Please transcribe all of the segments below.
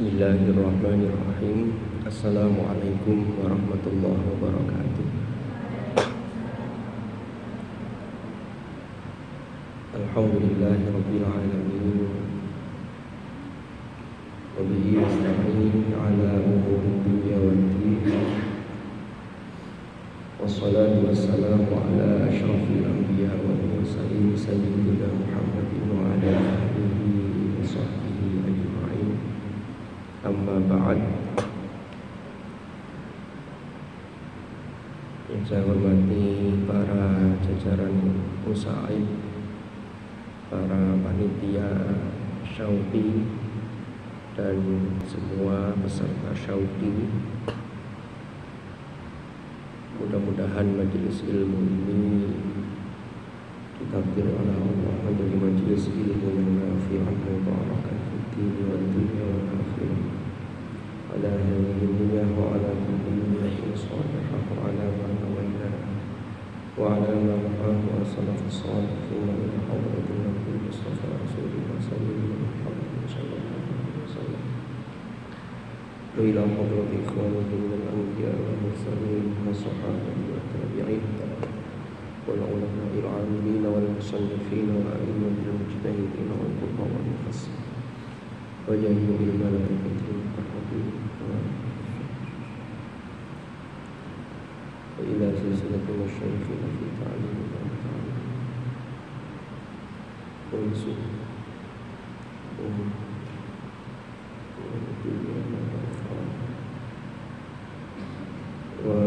Bismillahirrahmanirrahim. Assalamualaikum warahmatullahi wabarakatuh. Alhamdulillahirabbil alamin. Wa bihi nasta'in 'ala umuri dunya waddin. Wassalatu wassalamu 'ala asyrafil anbiya wal mursalin sayyidina Muhammadin wa 'ala alihi wa sahbihi ajma'in. Amma ba'd. Yang saya hormati para jajaran musaib, para panitia syauqi dan semua peserta syauqi. Mudah-mudahan majelis ilmu ini ditakdir oleh Allah menjadi majelis ilmu yang nafi'an mubarakah fid din wad dunya wal akhirah. Ala hadhihi wa ala kulli salihah wa ala ma nawayna wa ala ma naqahu as-salafus salihin min hadratin nabi Mustafa Rasulullah sallallahu alaihi wasallam. Ila hadrati ikhwanihi min al-anbiya wal mursalin wa sahabati wa tabi'in wal ulama al-'amilin wal musannifin wa a'immatil mujtahidin wal fuqaha wal mufassirin wa jami'il malaikati muqarrabin wa ila silsilatil masyayikhin fi ta'lim wa ta'lim wa yusuf wa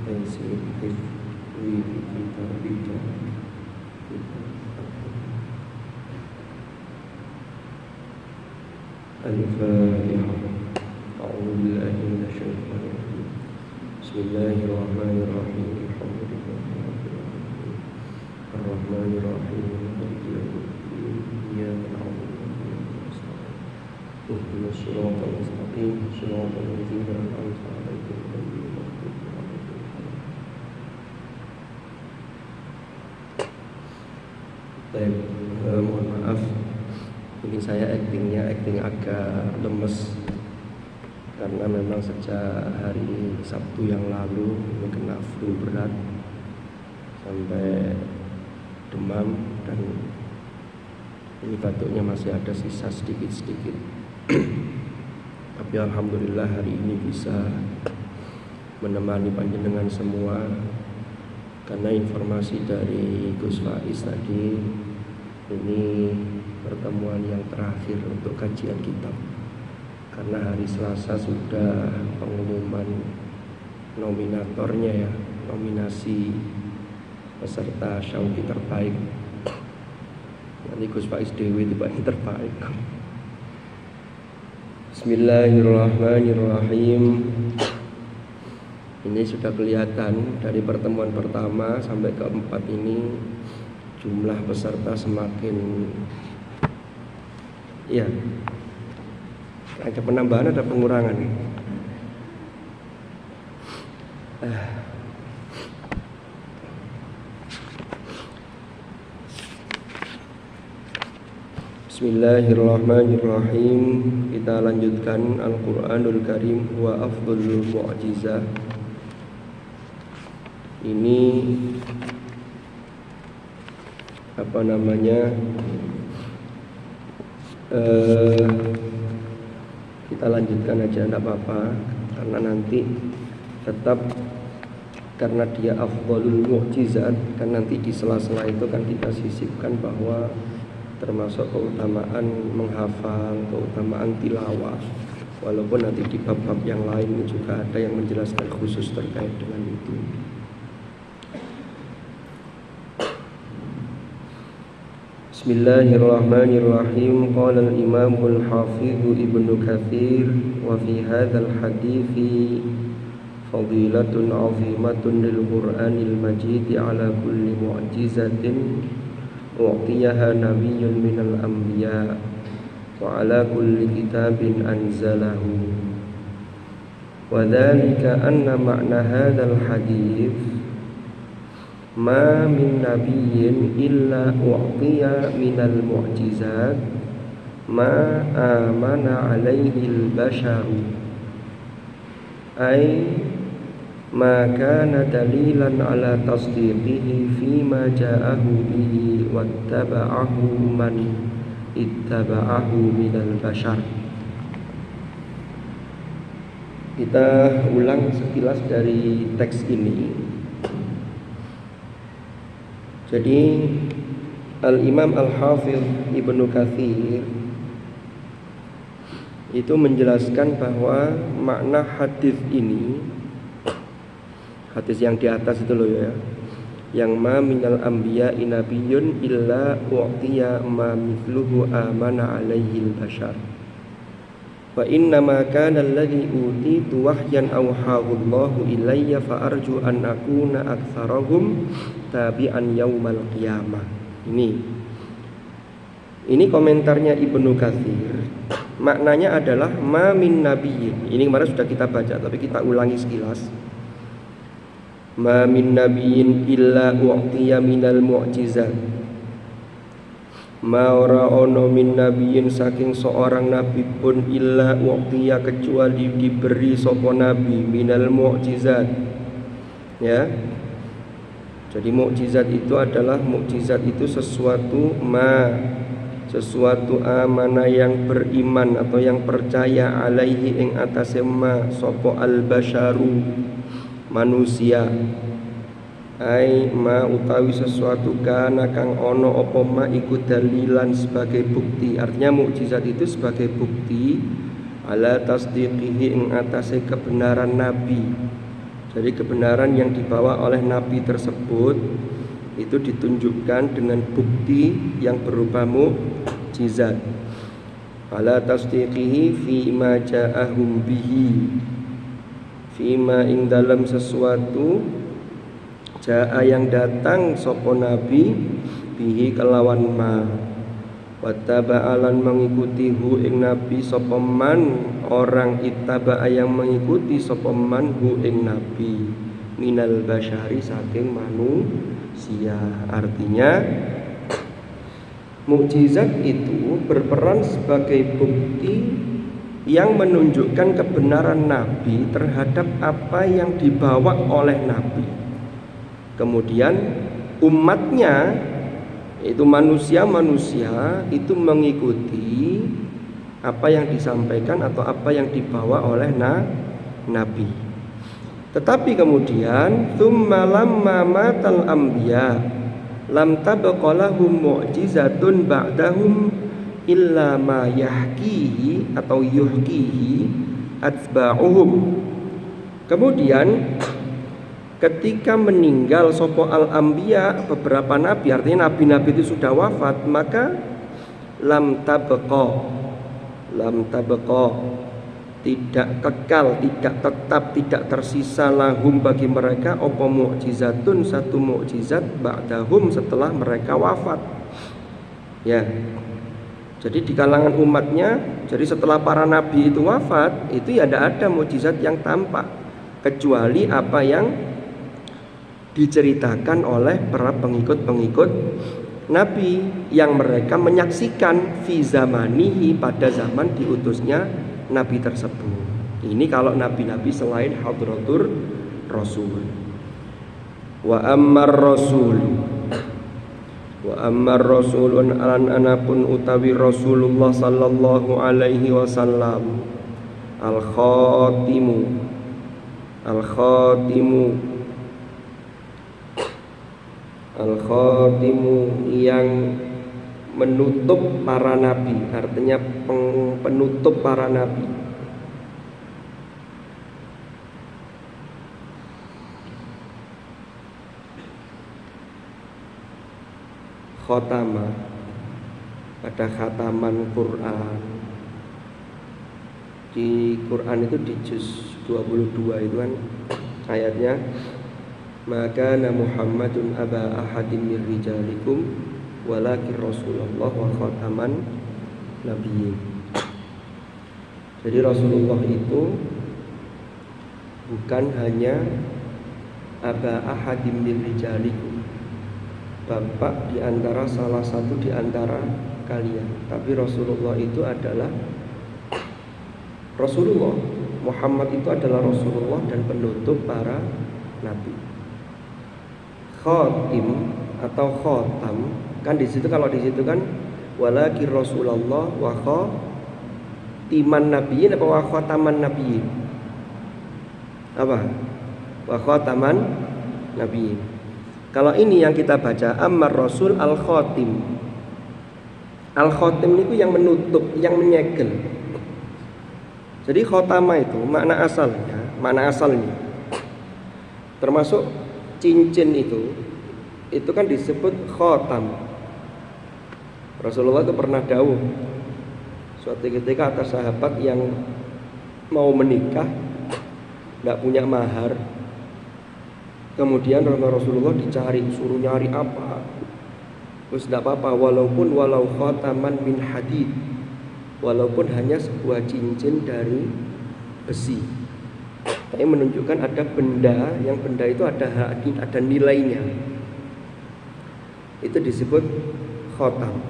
taysir hifzi kitabika al-Fatihah. A'udzu billahi minasy syaithanir rajim. Bismillahirrahmanirrahim. Ar-Rahmanir Rahim. Maliki yaumiddin. Iyyaka na'budu wa iyyaka nasta'in. Ihdinas siratal mustaqim. Siratal ladzina an'amta 'alaihim ghairil maghdubi 'alaihim waladdallin. Mohon maaf, ini saya acting agak lemes karena memang sejak hari Sabtu yang lalu ini kena flu berat sampai demam dan ini batuknya masih ada sisa sedikit-sedikit. Tapi alhamdulillah hari ini bisa menemani panjenengan semua karena informasi dari Gus Faiz tadi ini pertemuan yang terakhir untuk kajian kitab. Karena hari Selasa sudah pengumuman nominatornya ya, nominasi peserta syauqi terbaik. Nanti Gus Faiz Dewi tiba yang terbaik. Bismillahirrahmanirrahim. Ini sudah kelihatan dari pertemuan pertama sampai keempat ini jumlah peserta semakin ya, ada penambahan ada pengurangan. Bismillahirrahmanirrahim. Kita lanjutkan Al-Quranul Karim wa afdhulul mu'jizah. Ini apa namanya? Kita lanjutkan aja, tidak apa-apa, karena nanti tetap karena dia afdhalul mu'jizat kan nanti di sela-sela itu kan kita sisipkan bahwa termasuk keutamaan menghafal, keutamaan tilawah. Walaupun nanti di bab-bab yang lain juga ada yang menjelaskan khusus terkait dengan itu. Bismillahirrahmanirrahim. Qala al-Imam al-Hafidh Ibnu Katsir wa fi hadzal hadithi fadilatun 'azimatun lil Qur'anil Majid 'ala kulli mu'jizatin u'tiyaha nabiyyun minal anbiya wa 'ala kulli kitabin anzalahu. Wa dzalika anna ma'na hadzal hadits ma min nabiyyin illa u'tiya minal mu'jizat ma amana alaihi al-basharu ay ma kana dalilan ala tasdiqihi fima ja'ahu bihi wattaba'ahu man ittaba'ahu minal bashar. Kita ulang sekilas dari teks ini. Jadi Al-Imam Al-Hafidh Ibnu Katsir itu menjelaskan bahwa makna hadis ini, hadis yang di atas itu loh ya, yang ma minal anbiya'i nabiyyun illa u'tiya ma mithluhu amana alaihi al-bashar wa inna ma kana alladhi utitu wahyan awhahu Allahu ilayya fa arju an akuna aktsarahum tabi'an yaumal qiyamah. Ini komentarnya Ibnu Katsir. Maknanya adalah ma min nabiyyin. Ini kemarin sudah kita baca, tapi kita ulangi sekilas. Ma min nabiyyin illa u'tiya minal mu'jizat. Ma ora ono min nabiyyin saking seorang nabi pun illa u'tiya kecuali diberi sapa nabi minal mu'jizat. Ya. Jadi mukjizat itu adalah mukjizat itu sesuatu amanah yang beriman atau yang percaya alaihi ing atase ma sapa al-basyaru manusia. Ai ma utawi sesuatu kana kang ono apa ma iku dalilan sebagai bukti. Artinya mukjizat itu sebagai bukti ala tasdiqihi ing atase kebenaran nabi. Jadi kebenaran yang dibawa oleh nabi tersebut itu ditunjukkan dengan bukti yang berupa mukjizat. Ala tasdiqihi fi ma ja'ahum bihi, fi ma ing dalam sesuatu ja'a yang datang sapa nabi bihi kelawan ma, wattaba'alan mengikuti hu ing nabi sapa man orang ittaba'a yang mengikuti sapa man hu ing nabi minal basyari saking manusia. Artinya mukjizat itu berperan sebagai bukti yang menunjukkan kebenaran nabi terhadap apa yang dibawa oleh nabi. Kemudian umatnya itu manusia-manusia itu mengikuti apa yang disampaikan atau apa yang dibawa oleh nabi. Tetapi kemudian tsumma lamma matal anbiya lam tabqa lahum mu'jizatun ba'dahum illa ma yahkihi atau yuhkihi atba'uhum. Kemudian ketika meninggal sopo al-anbiya, beberapa nabi, artinya nabi-nabi itu sudah wafat, maka lam tabqa, tidak kekal, tidak tetap, tidak tersisa lahum bagi mereka opo mu'jizatun, satu mu'jizat ba'dahum setelah mereka wafat. Ya. Jadi di kalangan umatnya, jadi setelah para nabi itu wafat, itu ya tidak ada mukjizat yang tampak kecuali apa yang diceritakan oleh para pengikut-pengikut nabi yang mereka menyaksikan fi zamanihi pada zaman diutusnya nabi tersebut. Ini kalau nabi-nabi selain hadratur rasul. Wa ammar rasulun alan anapun utawi Rasulullah sallallahu alaihi wasallam al khatimu yang menutup para nabi, artinya penutup para nabi. Khotama pada khataman Quran. Di Quran itu di juz 22 itu kan ayatnya, maka Muhammadun aba ahadin min rijalikum walakin Rasulullah wa khataman nabiyyin. Jadi Rasulullah itu bukan hanya aba ahadin min rijalikum, bapak di antara salah satu di antara kalian. Tapi Rasulullah itu adalah Rasulullah. Muhammad itu adalah Rasulullah dan penutup para nabi. Khatim atau khotam kan di situ, kalau di situ kan walakin Rasulullah wa khatiman nabiyyin apa wa khataman nabiyyin? Apa? Wa khataman nabiyyin. Kalau ini yang kita baca Ammar Rasul al-Khatim. Al-Khatim itu yang menutup, yang menyegel. Jadi khotama itu makna asalnya termasuk cincin itu kan disebut khotam. Rasulullah itu pernah dawuh suatu ketika atas sahabat yang mau menikah tidak punya mahar, kemudian Rasulullah dicari, suruh nyari apa, terus tidak apa-apa walau khotaman min hadid, walaupun hanya sebuah cincin dari besi, tapi menunjukkan ada benda, yang benda itu ada nilainya. Itu disebut khotam.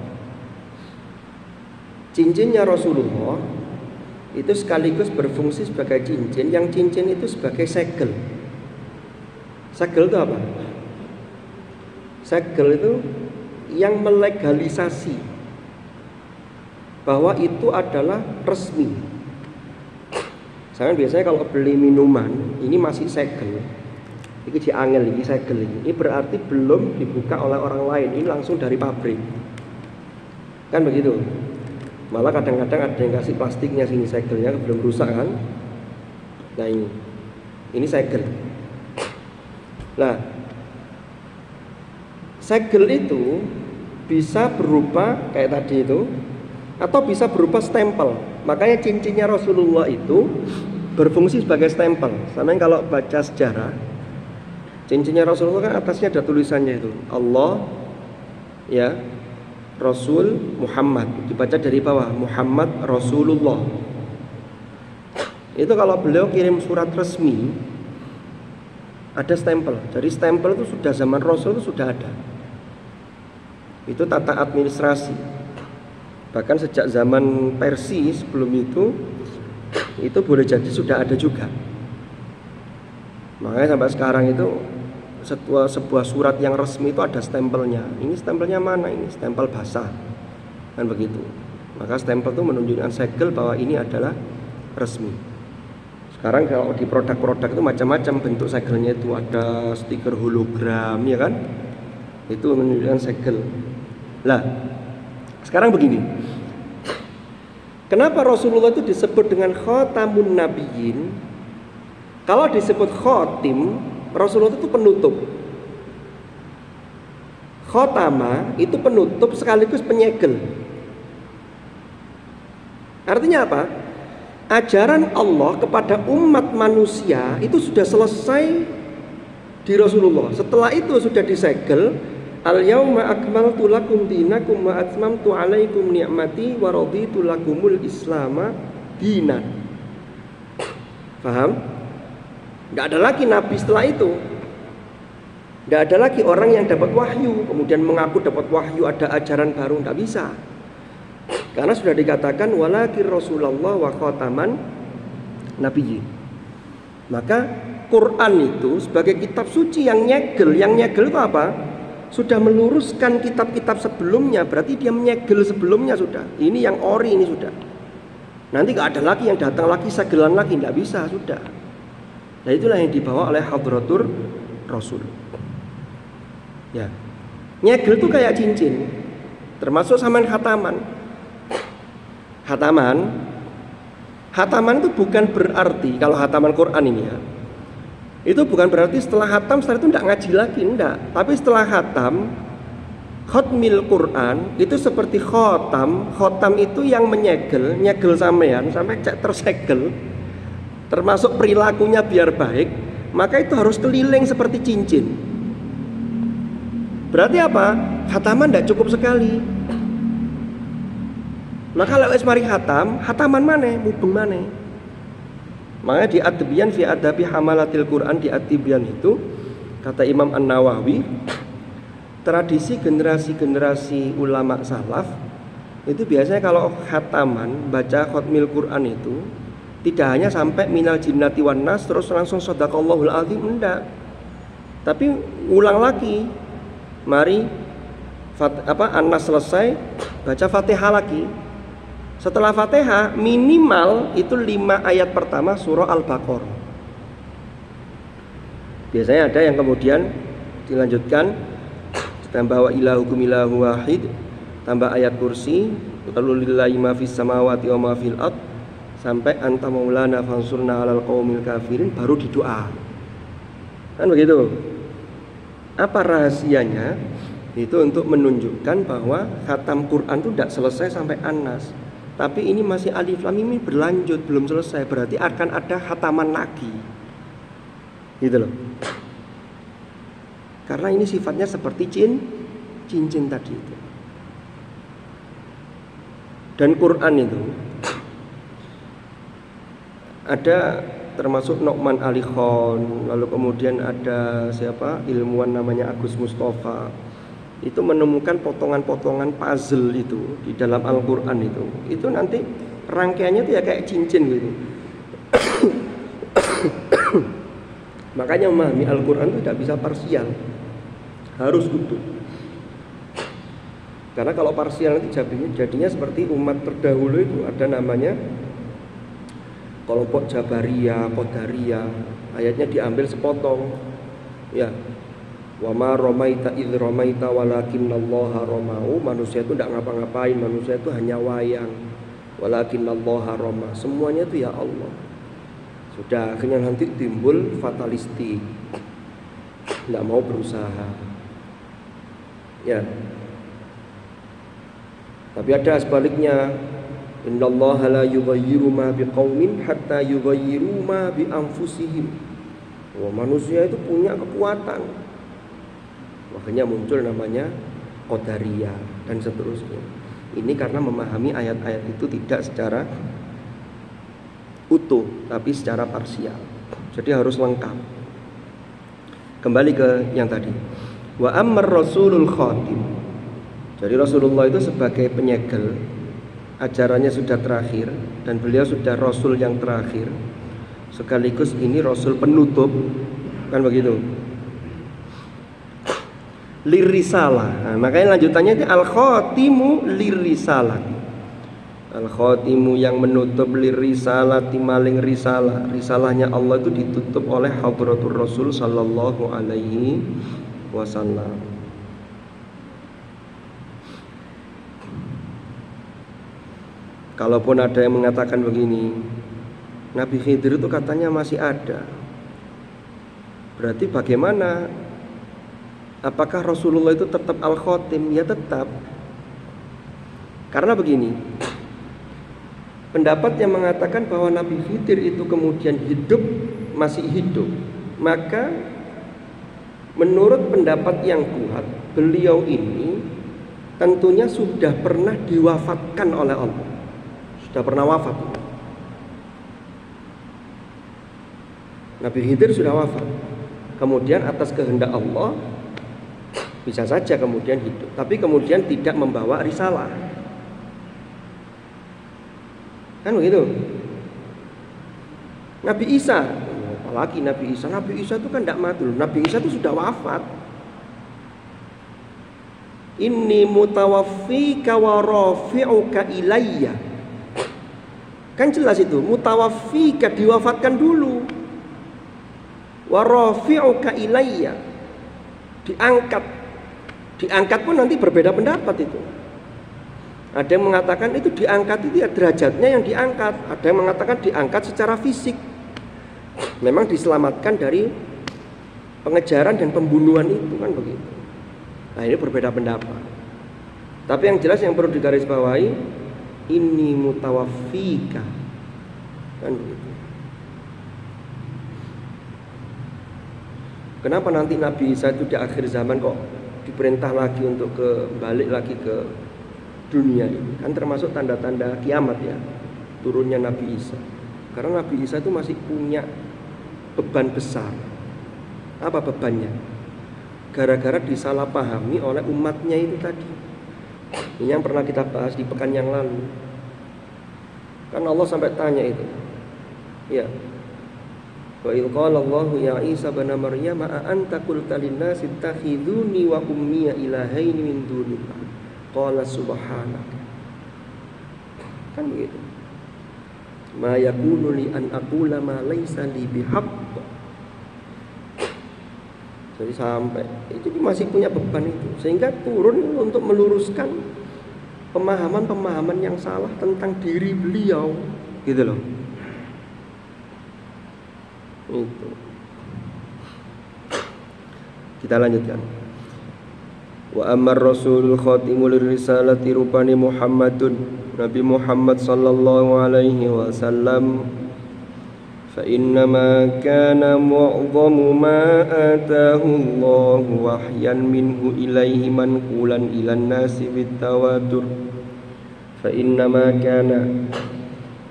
Cincinnya Rasulullah itu sekaligus berfungsi sebagai cincin, yang cincin itu sebagai segel. Segel itu apa? Segel itu yang melegalisasi bahwa itu adalah resmi. Saya biasanya kalau beli minuman, ini masih segel, ini diangel, ini segel ini berarti belum dibuka oleh orang lain, ini langsung dari pabrik, kan begitu. Malah kadang-kadang ada yang kasih plastiknya sini, segelnya belum rusak kan. Nah ini segel. Nah segel itu bisa berupa kayak tadi itu, atau bisa berupa stempel. Makanya cincinnya Rasulullah itu berfungsi sebagai stempel. Sama yang kalau baca sejarah, cincinnya Rasulullah kan atasnya ada tulisannya itu Allah, ya, Rasul Muhammad. Dibaca dari bawah Muhammad Rasulullah. Itu kalau beliau kirim surat resmi ada stempel. Jadi stempel itu sudah zaman Rasul itu sudah ada. Itu tata administrasi. Bahkan sejak zaman Persia sebelum itu boleh jadi sudah ada juga. Makanya sampai sekarang itu sebuah surat yang resmi itu ada stempelnya. Ini stempelnya mana? Ini stempel basah, kan begitu. Maka stempel itu menunjukkan segel bahwa ini adalah resmi. Sekarang kalau di produk-produk itu macam-macam bentuk segelnya, itu ada stiker hologram, ya kan? Itu menunjukkan segel. Lah, sekarang begini, kenapa Rasulullah itu disebut dengan khatamun nabiyyin? Kalau disebut khatim, Rasulullah itu penutup. Khotama itu penutup sekaligus penyegel. Artinya apa? Ajaran Allah kepada umat manusia itu sudah selesai di Rasulullah. Setelah itu sudah disegel. Al-yauma akmaltu lakum dinakum wa atmamtu alaikum ni'mati wa raditu lakumul islama dinan. Paham? Tidak ada lagi nabi setelah itu. Tidak ada lagi orang yang dapat wahyu kemudian mengaku dapat wahyu, ada ajaran baru. Tidak bisa. Karena sudah dikatakan walakin Rasulullah wa khataman nabiyyin. Maka Quran itu sebagai kitab suci yang nyegel. Yang nyegel itu apa? Sudah meluruskan kitab-kitab sebelumnya, berarti dia menyegel sebelumnya sudah. Ini yang ori ini sudah. Nanti gak ada lagi yang datang lagi segelan lagi, tidak bisa sudah. Nah itulah yang dibawa oleh Hadratur Rasul. Ya, nyegel itu kayak cincin, termasuk sama khataman. Hataman itu bukan berarti kalau hataman Quran ini ya. Itu bukan berarti setelah hatam setelah itu tidak ngaji lagi, enggak. Tapi setelah hatam, khatmil Quran itu seperti khotam. Khotam itu yang menyegel, nyegel sampean sampai tersegel. Termasuk perilakunya biar baik, maka itu harus keliling seperti cincin. Berarti apa? Hataman tidak cukup sekali. Maka lewat mari hataman mana? Mubeng mana? Makanya di At-Tibyan fi adabi hamalatil Quran, di At-Tibyan itu kata Imam An-Nawawi, tradisi generasi-generasi ulama salaf itu biasanya kalau khataman baca khatmil Quran itu tidak hanya sampai minal jinnati wan nas terus langsung shadaqallahul azim, enggak. Tapi ulang lagi. Mari An-Nas selesai, baca Fatihah lagi. Setelah Fatihah minimal itu 5 ayat pertama surah Al-Baqarah. Biasanya ada yang kemudian dilanjutkan tambah wa ilahukum ilahu wahid, tambah ayat kursi, lalu lillahi ma fis samawati wa ma fil ard, sampai anta maulana fansurna 'alal qaumil kafirin, baru didoa. Kan begitu. Apa rahasianya? Itu untuk menunjukkan bahwa khatam Quran itu tidak selesai sampai An-Nas. Tapi ini masih alif lam mim berlanjut, belum selesai. Berarti akan ada khataman lagi. Gitu loh. Karena ini sifatnya seperti cincin tadi itu. Dan Quran itu ada termasuk Nu'man Ali Khan, lalu kemudian ada siapa ilmuwan namanya Agus Mustafa, itu menemukan potongan-potongan puzzle itu di dalam Al-Quran itu nanti rangkaiannya itu ya kayak cincin gitu. Makanya memahami Al-Quran itu tidak bisa parsial, harus utuh. Karena kalau parsial nanti jadinya seperti umat terdahulu itu ada namanya kelompok Jabariyah, Qadariyah, ayatnya diambil sepotong. Ya. Wa ma ramaita idz ramaita walakinallaha ramau. Manusia itu tidak ngapa-ngapain, manusia itu hanya wayang. Walakinallaha rama. Semuanya itu ya Allah. Sudah akhirnya nanti timbul fatalistik. Tidak mau berusaha. Ya. Tapi ada sebaliknya. Innallaha la yughayyiru ma biqaumin hatta yughayyiru ma bi anfusihim. Wah, manusia itu punya kekuatan. Makanya muncul namanya Qadariyah dan seterusnya. Ini karena memahami ayat-ayat itu tidak secara utuh, tapi secara parsial. Jadi harus lengkap. Kembali ke yang tadi. Wa ammar rasulul khatim. Jadi Rasulullah itu sebagai penyegel, ajarannya sudah terakhir dan beliau sudah Rasul yang terakhir, sekaligus ini Rasul penutup, kan begitu, lirisalah. Nah, makanya lanjutannya itu al-khatimu lirisalah, al-khatimu yang menutup lirisalah, timaling risalah. Risalahnya Allah itu ditutup oleh hadratur Rasul sallallahu alaihi wasallam. Kalaupun ada yang mengatakan begini, Nabi Khidir itu katanya masih ada, berarti bagaimana? Apakah Rasulullah itu tetap Al-Khatim? Ya tetap. Karena begini, pendapat yang mengatakan bahwa Nabi Khidir itu kemudian hidup, masih hidup, maka menurut pendapat yang kuat, beliau ini tentunya sudah pernah diwafatkan oleh Allah. Sudah pernah wafat. Nabi Khidir sudah wafat. Kemudian atas kehendak Allah bisa saja kemudian hidup, tapi kemudian tidak membawa risalah. Kan begitu. Nabi Isa, apalagi Nabi Isa itu kan tidak mati. Nabi Isa itu sudah wafat. Inni mutawaffika wa rafi'uka ilayya. Kan jelas itu, mutawaffika diwafatkan dulu. Wa rafi'uka ilayya, diangkat. Diangkat pun nanti berbeda pendapat itu. Ada yang mengatakan itu diangkat itu ya derajatnya yang diangkat. Ada yang mengatakan diangkat secara fisik. Memang diselamatkan dari pengejaran dan pembunuhan itu, kan begitu. Nah, ini berbeda pendapat. Tapi yang jelas yang perlu digarisbawahi, ini mutawaffika, kan begitu. Kenapa nanti Nabi Isa itu di akhir zaman kok diperintah lagi untuk balik lagi ke dunia ini? Kan termasuk tanda-tanda kiamat ya, turunnya Nabi Isa. Karena Nabi Isa itu masih punya beban besar. Apa bebannya? gara-gara disalahpahami oleh umatnya itu tadi. Ini yang pernah kita bahas di pekan yang lalu. Kan Allah sampai tanya itu. Ya. Wa idh qala Allahu ya Isa ibn Maryam a anta qulta lin-nasi ittakhiduni wa ummiya ilahaini min dunillah. Qala subhanaka. Kan begitu. Ma yakunu li an aqula ma laysa li bihaqq. Jadi sampai itu masih punya beban itu, sehingga turun untuk meluruskan pemahaman-pemahaman yang salah tentang diri beliau, gitu loh. Itu. Kita lanjutkan. Wa ammar rasulul khatimul risalati rupani Muhammadun, Nabi Muhammad sallallahu alaihi wasallam, fa innama kana mu'dhamu ma ataahu Allah wahyan minhu ilaihi manqulan ilan nasi bitawatur. Fa innama kana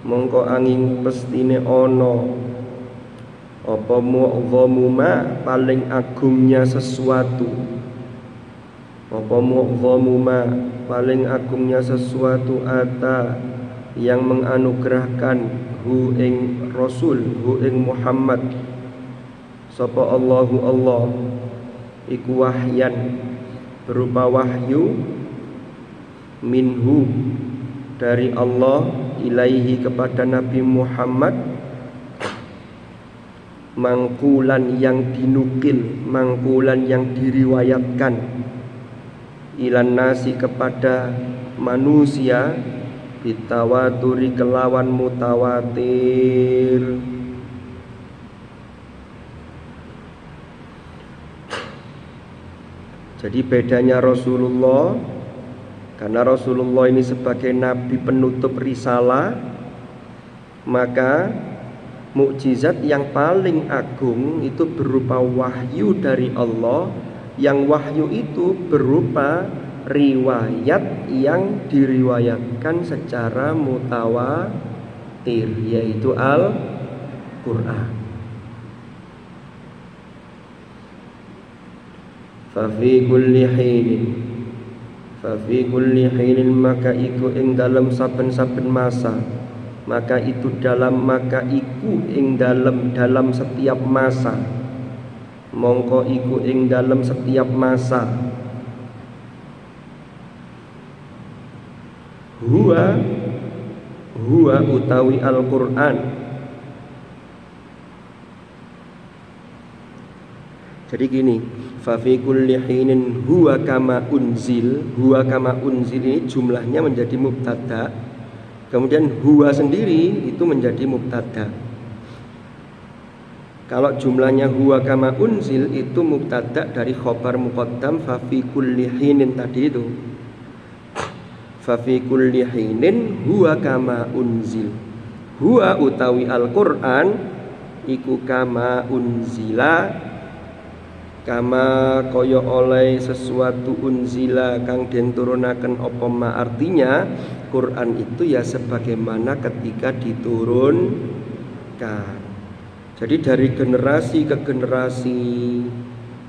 mongko angin pestine ono apa mu'dhamu ma paling agungnya sesuatu, apa mu'dhamu ma paling agungnya sesuatu ata yang menganugerahkan hu ing Rasul, hu ing Muhammad sapa Allahu Allah iku wahyan berupa wahyu minhu dari Allah ilaihi kepada Nabi Muhammad mangkulan yang dinukil, mangkulan yang diriwayatkan ilan nasi kepada manusia bitawaturi kelawan mutawatir. Jadi bedanya Rasulullah, karena Rasulullah ini sebagai nabi penutup risalah, maka mukjizat yang paling agung itu berupa wahyu dari Allah, yang wahyu itu berupa riwayat yang diriwayatkan secara mutawatir, yaitu Al-Quran. Fa fi kulli hinin maka iku ing dalam saben-saben masa, maka itu dalam maka iku ing dalam setiap masa, mongko iku ing dalam setiap masa huwa utawi Al-Quran. Jadi gini, fa fi kulli hinin huwa kama unzil ini jumlahnya menjadi mubtada, kemudian huwa sendiri itu menjadi mubtada. Kalau jumlahnya huwa kama unzil itu mubtada dari khobar muqaddam fa fi kulli hinin tadi itu. Fa fi kulli hinin huwa kama unzil. Huwa utawi Al-Qur'an iku kama unzila, kama kaya oleh sesuatu unzila kang den turunaken apa ma, artinya Quran itu ya sebagaimana ketika diturunkan. Jadi dari generasi ke generasi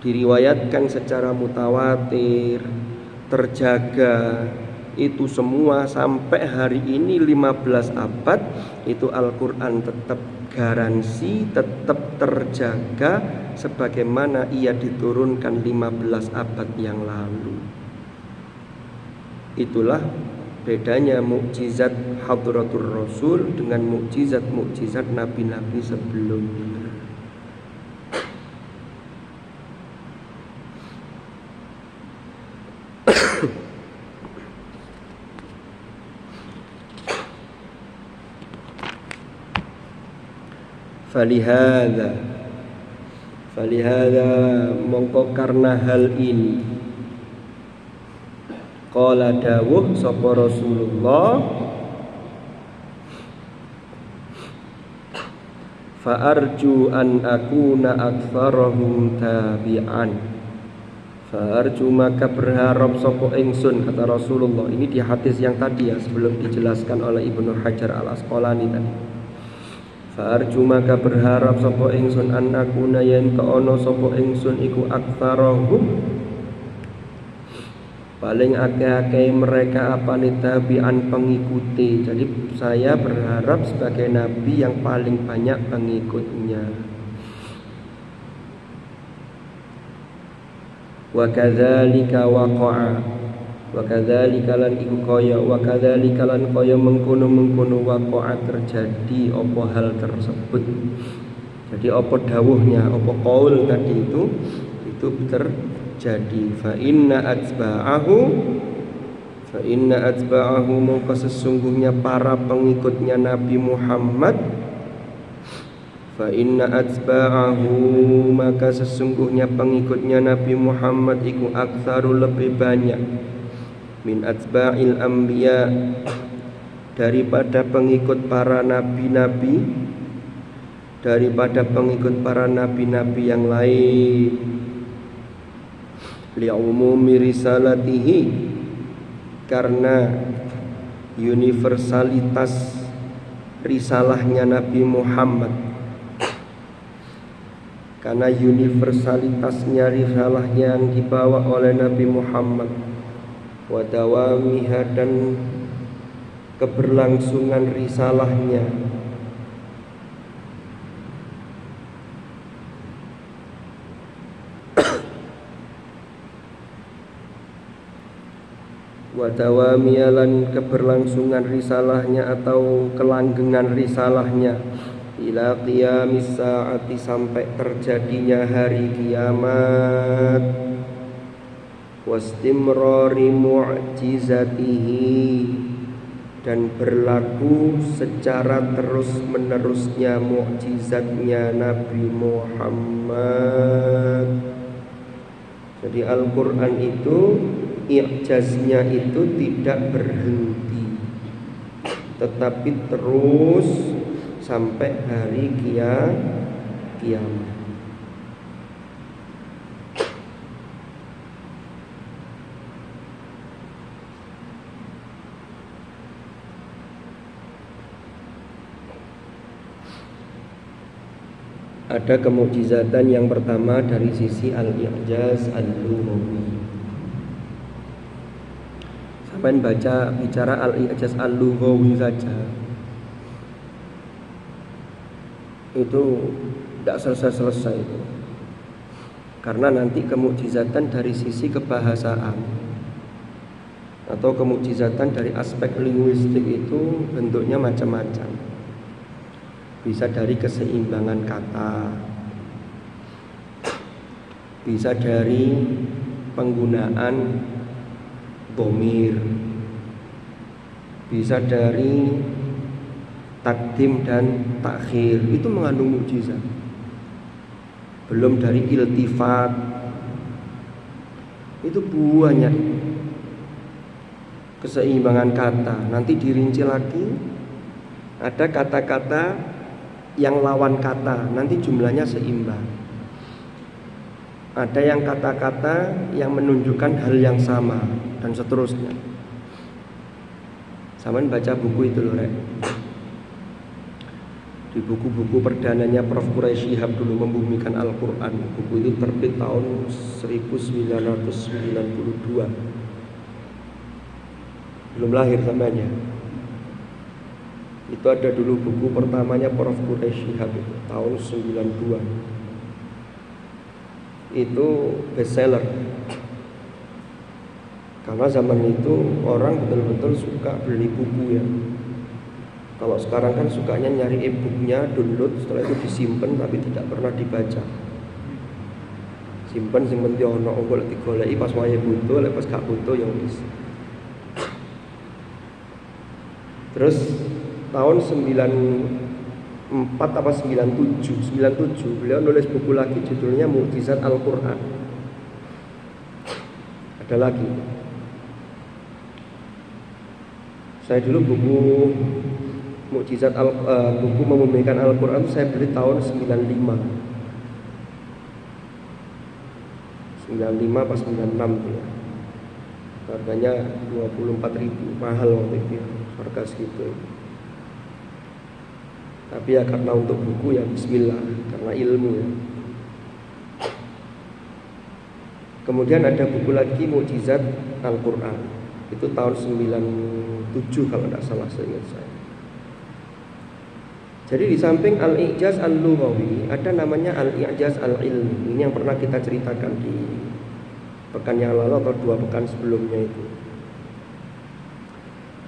diriwayatkan secara mutawatir, terjaga itu semua sampai hari ini 15 abad itu Al-Quran tetap garansi, tetap terjaga sebagaimana ia diturunkan 15 abad yang lalu. Itulah bedanya mukjizat Hadratur Rasul dengan mukjizat nabi-nabi sebelumnya. Falihada mongko karena hal ini qala dawuh sapa Rasulullah fa arju an akuna aktsarahum tabi'an. Fa arju maka berharap sapa ingsun, kata Rasulullah. Ini di hadis yang tadi ya sebelum dijelaskan oleh Ibnu Hajar Al Asqalani tadi. Fa'arju maka berharap sapa ingsun an akuna yen ta ana sapa ingsun iku aktsarahum paling akeh-akeh mereka tabi'an pengikuti. Jadi saya berharap sebagai nabi yang paling banyak pengikutnya. Wa kadzalika waqa'a wa kadzalika lan iku kaya wa kadzalika lan kaya mengkono-mengkono waqa'a terjadi apa hal tersebut. Jadi apa dawuhnya, apa qaul tadi itu terjadi. Fa inna atba'ahu maka sesungguhnya para pengikutnya Nabi Muhammad. Fa inna atba'ahu maka sesungguhnya pengikutnya Nabi Muhammad iku aktsaru lebih banyak min atba'il anbiya daripada pengikut para nabi-nabi, daripada pengikut para nabi-nabi yang lain. Li'umumi risalatihi karena universalitas risalahnya Nabi Muhammad, karena universalitasnya risalah yang dibawa oleh Nabi Muhammad, wa dawamiha dan keberlangsungan risalahnya, wa dawamiyalan keberlangsungan risalahnya atau kelanggengan risalahnya ila qiyamis saati sampai terjadinya hari kiamat, wastimrari mu'jizatihi dan berlaku secara terus menerusnya mukjizatnya Nabi Muhammad. Jadi Al-Quran itu i'jaznya itu tidak berhenti, tetapi terus sampai hari kiamat. Ada kemukjizatan yang pertama dari sisi al-i'jaz al-lughawi. Sampai bicara al-i'jaz al-lughawi saja itu tidak selesai-selesai itu. Karena nanti kemukjizatan dari sisi kebahasaan atau kemukjizatan dari aspek linguistik itu bentuknya macam-macam. Bisa dari keseimbangan kata, bisa dari penggunaan dhamir, bisa dari takdim dan takhir, itu mengandung mukjizat. Belum dari iltifat, itu banyak keseimbangan kata. Nanti dirinci lagi, ada kata-kata yang lawan kata, nanti jumlahnya seimbang. Ada yang kata-kata yang menunjukkan hal yang sama, dan seterusnya. Saman baca buku itu loh, Rek. Di buku-buku perdananya Prof. Quraisy Shihab dulu membumikan Al-Quran. Buku itu terbit tahun 1992. Belum lahir samanya. Itu ada dulu buku pertamanya Prof. Quraisy Shihab itu, tahun 92. Itu bestseller. Karena zaman itu orang betul-betul suka beli buku ya. Kalau sekarang kan sukanya nyari e-booknya, download, setelah itu disimpan tapi tidak pernah dibaca. Simpen sing penting ono golek digoleki pas wayahe butuh, lek pas gak butuh ya wis. Terus tahun 94 apa 97 beliau nulis buku lagi judulnya Mukjizat Al-Quran. Ada lagi. Saya dulu buku Mukjizat buku membumikan Al-Quran itu saya beli tahun 95 apa 96 ya. Harganya 24.000, mahal waktu itu ya, harga segitu. Tapi ya karena untuk buku ya bismillah, karena ilmu ya. Kemudian ada buku lagi Mukjizat Al-Quran. Itu tahun 97 kalau tidak salah seingat saya. Jadi di samping Al-I'jaz Al-Lughawi ada namanya Al-I'jaz Al-Ilmi. Ini yang pernah kita ceritakan di pekan yang lalu atau 2 pekan sebelumnya itu.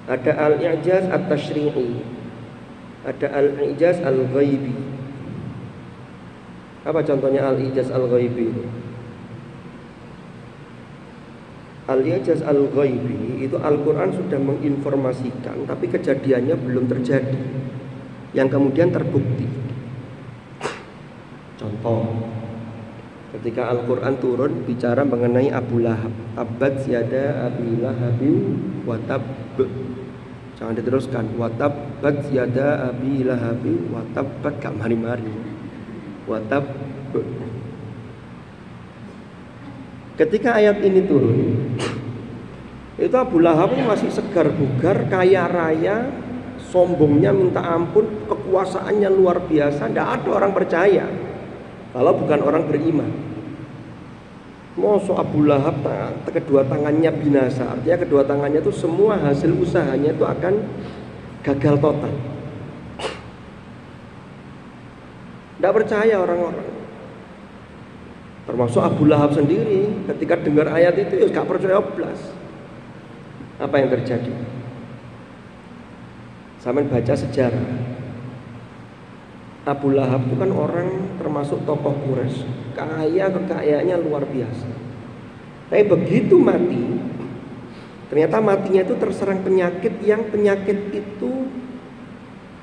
Ada Al-I'jaz At-Tashri'i, ada Al-I'jaz Al-Ghaibi. Apa contohnya Al-I'jaz Al-Ghaibi itu? Al-I'jaz Al-Ghaibi itu Al-Quran sudah menginformasikan tapi kejadiannya belum terjadi, yang kemudian terbukti. Contoh, ketika Al-Quran turun bicara mengenai Abu Lahab, tabbat yada Abi Lahabin wa tabb. Jangan diteruskan, wa tabbat yada Abi Lahabin wa tabbat, gak mari-mari. Wa tabb. Ketika ayat ini turun, itu Abu Lahab masih segar bugar, kaya raya, sombongnya minta ampun, kekuasaannya luar biasa. Tidak ada orang percaya kalau bukan orang beriman. Masa Abu Lahab kedua tangannya binasa, artinya kedua tangannya itu semua hasil usahanya itu akan gagal total. Tidak percaya orang-orang, termasuk Abu Lahab sendiri. Ketika dengar ayat itu ya gak percaya belas. Apa yang terjadi? Sampai baca sejarah, Abu Lahab itu kan orang termasuk tokoh Quraisy, kekayaannya luar biasa. Tapi begitu mati, ternyata matinya itu terserang penyakit yang penyakit itu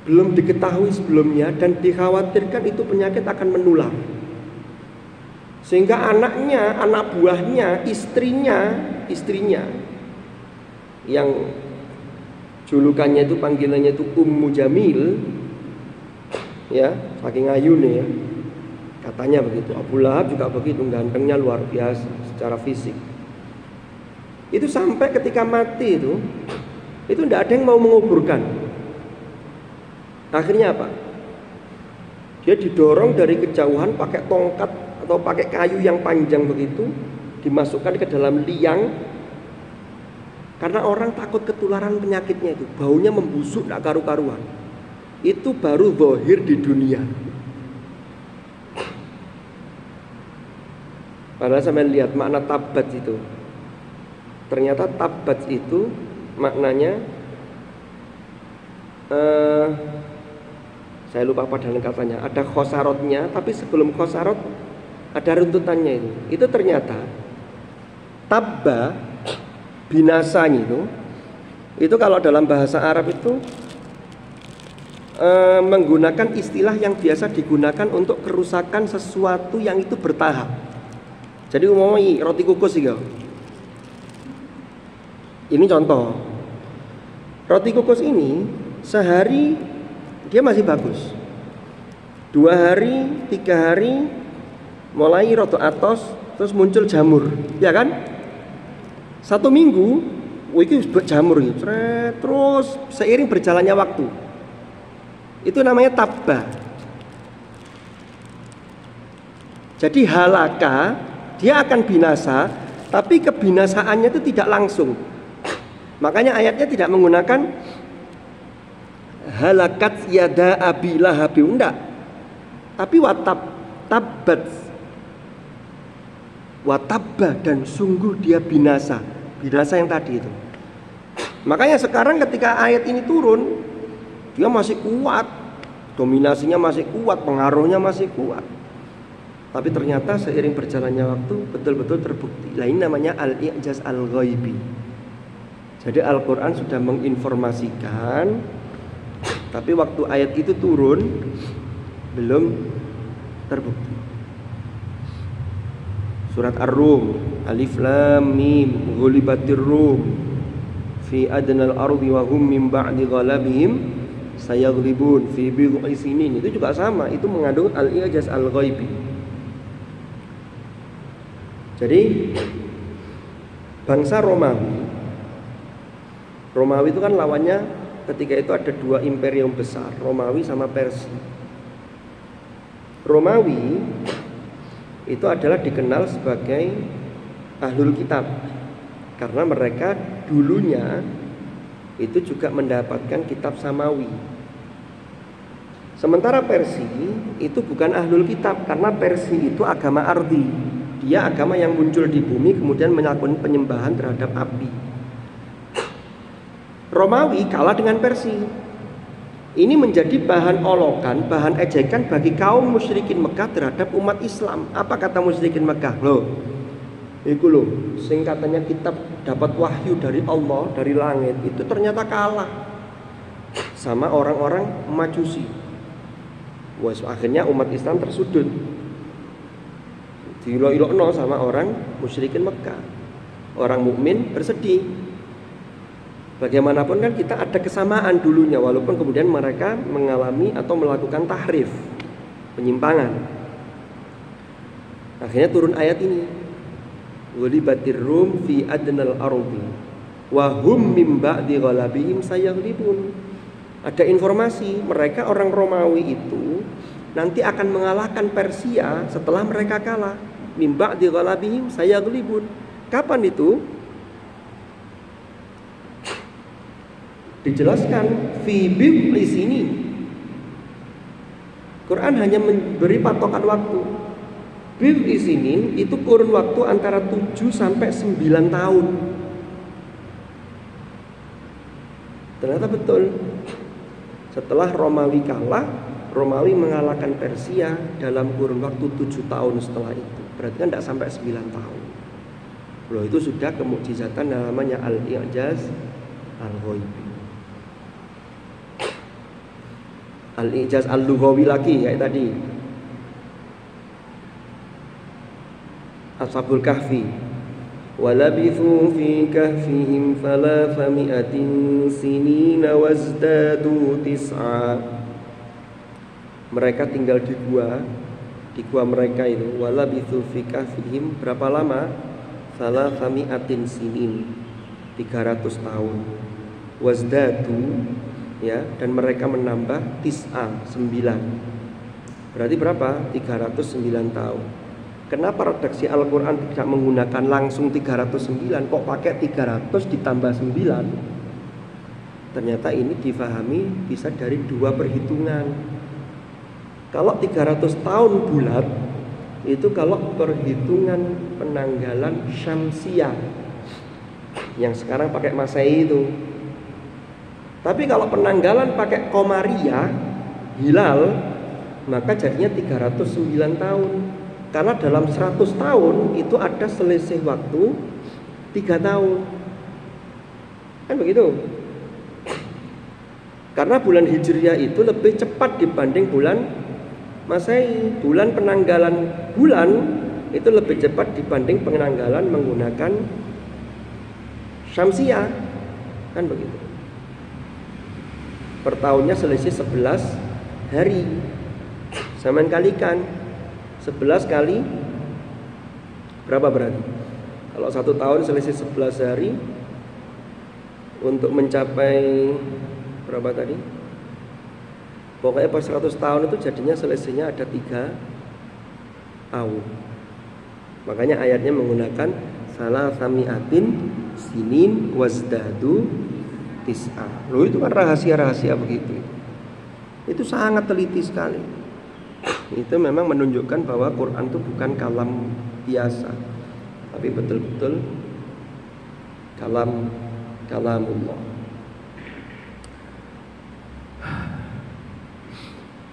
belum diketahui sebelumnya dan dikhawatirkan itu penyakit akan menular. Sehingga anaknya, anak buahnya, istrinya yang julukannya itu, panggilannya itu Ummu Jamil, ya, saking ayune ya, katanya begitu. Abu Lahab juga begitu, gantengnya luar biasa secara fisik. Itu sampai ketika mati itu tidak ada yang mau menguburkan. Akhirnya apa? Dia didorong dari kejauhan pakai tongkat atau pakai kayu yang panjang begitu, dimasukkan ke dalam liang. Karena orang takut ketularan penyakitnya itu, baunya membusuk tak karu-karuan. Itu baru zahir di dunia. Padahal sampai lihat makna tabat itu. Ternyata tabat itu maknanya saya lupa padahal katanya. Ada khosarotnya, tapi sebelum khosarot ada runtutannya itu. Itu ternyata tabba, binasanya itu kalau dalam bahasa Arab itu menggunakan istilah yang biasa digunakan untuk kerusakan sesuatu yang itu bertahap. Jadi umumnya roti kukus sih. Ini contoh. Roti kukus ini sehari dia masih bagus, 2 hari, 3 hari mulai roto atos, terus muncul jamur, ya kan? 1 minggu, itu jamur gitu. Terus seiring berjalannya waktu, itu namanya tabba. Jadi halaka, dia akan binasa, tapi kebinasaannya itu tidak langsung. Makanya ayatnya tidak menggunakan halakat yada Abi Lahab, enggak. Tapi watabba, dan sungguh dia binasa. Binasa yang tadi itu. Makanya sekarang ketika ayat ini turun, dia masih kuat, dominasinya masih kuat, pengaruhnya masih kuat. Tapi ternyata seiring berjalannya waktu betul-betul terbukti. Nah, ini namanya Al-I'jaz Al-Ghaibi. Jadi Al-Quran sudah menginformasikan, tapi waktu ayat itu turun belum terbukti. Surat Ar-Rum, Alif Lam Mim, ghulibatir Rum fi adnal ardi wa hum min ba'di ghalabihim sayaghlibun fi bid'i sinin. Itu juga sama, itu mengandung Al-I'jaz Al-Ghaibi. Jadi bangsa Romawi itu kan lawannya ketika itu ada dua imperium besar, Romawi sama Persia. Romawi itu adalah dikenal sebagai ahlul kitab karena mereka dulunya itu juga mendapatkan kitab samawi. Sementara Persia itu bukan ahlul kitab karena Persia itu agama ardi. Dia agama yang muncul di bumi kemudian melakukan penyembahan terhadap api. Romawi kalah dengan Persia. Ini menjadi bahan olokan, bahan ejekan bagi kaum musyrikin Mekah terhadap umat Islam. Apa kata musyrikin Mekah? Loh, itu loh, sing katanya kitab dapat wahyu dari Allah, dari langit, itu ternyata kalah sama orang-orang Majusi. Wah, akhirnya umat Islam tersudut. Diilok-ilokno sama orang musyrikin Mekah. Orang mukmin bersedih. Bagaimanapun kan kita ada kesamaan dulunya, walaupun kemudian mereka mengalami atau melakukan tahrif, penyimpangan. Akhirnya turun ayat ini. Ghulibatir Rum fi adnal ardi wa hum mim ba'di ghalabihim sayaghlibun. Ada informasi mereka orang Romawi itu nanti akan mengalahkan Persia setelah mereka kalah. Mim ba'di ghalabihim sayaghlibun. Kapan itu? Dijelaskan fi bid'i sini. Quran hanya memberi patokan waktu. Bid'i sinin itu kurun waktu antara 7 sampai 9 tahun. Ternyata betul. Setelah Romawi kalah, Romawi mengalahkan Persia dalam kurun waktu 7 tahun setelah itu. Berarti kan tidak sampai 9 tahun. Loh, itu sudah kemukjizatan namanya al-i'jaz al-ghaibi. Al-i'jaz al-lughawi lagi kayak tadi. Ashabul Kahfi. Walabithu fi kahfihim 300 sinina wazdadu tis'a. Mereka tinggal di gua mereka itu. Walabithu fi kahfihim berapa lama? 300 sinin. 300 tahun. Wazdadu, ya, dan mereka menambah tis'a 9. Berarti berapa? 309 tahun. Kenapa redaksi Al-Quran tidak menggunakan langsung 309, kok pakai 300 ditambah 9? Ternyata ini difahami bisa dari dua perhitungan. Kalau 300 tahun bulat itu kalau perhitungan penanggalan Syamsiyah yang sekarang pakai Masehi itu. Tapi kalau penanggalan pakai Qamariyah, hilal, maka jadinya 309 tahun. Karena dalam 100 tahun itu ada selisih waktu 3 tahun. Kan begitu? Karena bulan Hijriah itu lebih cepat dibanding bulan Masehi. Bulan penanggalan bulan itu lebih cepat dibanding penanggalan menggunakan Syamsiyah. Kan begitu? Per tahunnya selisih 11 hari. Sama kalikan 11 kali berapa berarti? Kalau 1 tahun selisih 11 hari, untuk mencapai berapa tadi? Pokoknya per 100 tahun itu jadinya selisihnya ada 3 tahun. Makanya ayatnya menggunakan salah sami'atin sinin wazdadu tis'a. Loh, itu kan rahasia-rahasia begitu. Itu sangat teliti sekali. Itu memang menunjukkan bahwa Quran itu bukan kalam biasa, tapi betul-betul kalamullah.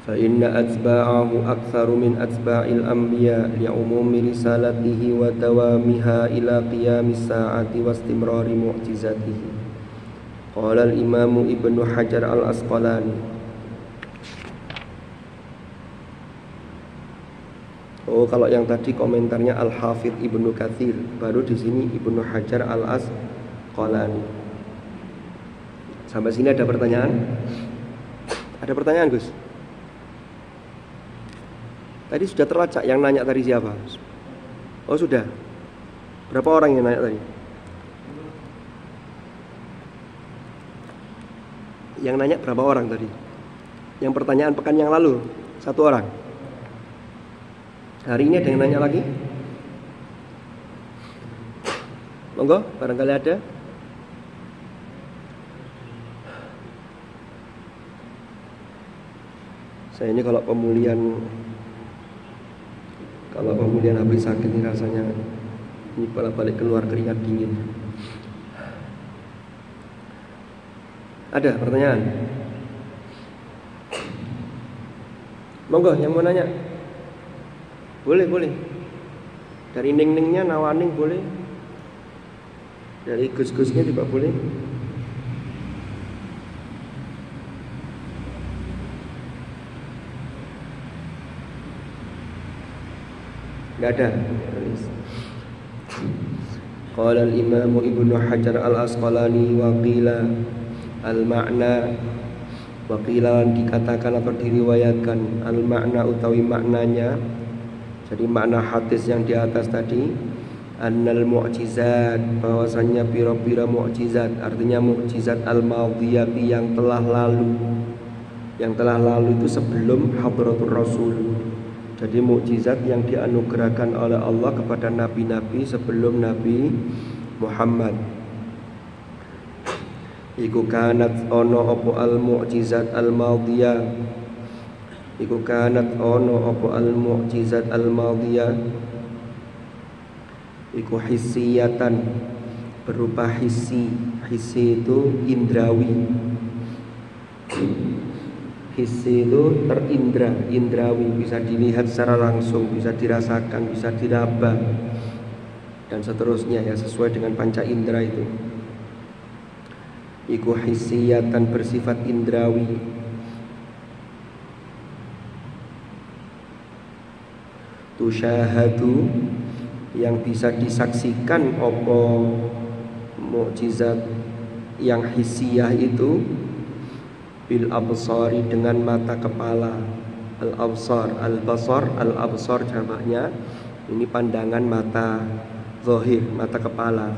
Fa inna atba'ahu aktsaru min atba'il anbiya li'umumi risalatihi wa dawamiha ila qiyamis sa'ati wa istimrari mu'jizatihi. Qala al-Imam Ibnu Hajar al-Asqalani. Oh, kalau yang tadi komentarnya Al-Hafidh Ibnu Katsir, baru di sini Ibnu Hajar Al-Asqalani. Sampai sini ada pertanyaan? Ada pertanyaan, Gus? Tadi sudah terlacak, yang nanya tadi siapa? Oh, sudah. Berapa orang yang nanya tadi? Yang nanya berapa orang tadi? Yang pertanyaan pekan yang lalu 1 orang. Hari ini ada yang nanya lagi? Monggo, barangkali ada. Saya ini kalau pemulihan habis sakit ini rasanya ini balik keluar keringat dingin. Ada pertanyaan? Monggo yang mau nanya. Boleh. Dari ning-ningnya nawaning boleh. Dari gus-gusnya juga boleh. Enggak ada. Qala al-Imam Ibnu Hajar al-Asqalani wa qila al-ma'na wa qila dikatakan atau diriwayatkan al-ma'na utawi maknanya. Jadi makna hadis yang di atas tadi annal mu'jizat, bahwasannya pira-pira mu'jizat, artinya mu'jizat al-madhiyati yang telah lalu. Yang telah lalu itu sebelum hadratur rasul. Jadi mukjizat yang dianugerahkan oleh Allah kepada nabi-nabi sebelum Nabi Muhammad. Iku kanat ono opo al mukjizat al madhiyah. Iku kanat ono opo al mukjizat al madhiyah. Iku hissiyatan, berupa hissi. Hissi itu indrawi. Hissi itu terindra, indrawi, bisa dilihat secara langsung, bisa dirasakan, bisa diraba, dan seterusnya ya, sesuai dengan panca indra itu. Iku hissiyatan, bersifat indrawi. Tusyahadu, yang bisa disaksikan opo mukjizat yang hissiyah itu bil absari, dengan mata kepala. Al absar, al basar, al absar jamaknya. Ini pandangan mata zahir, mata kepala.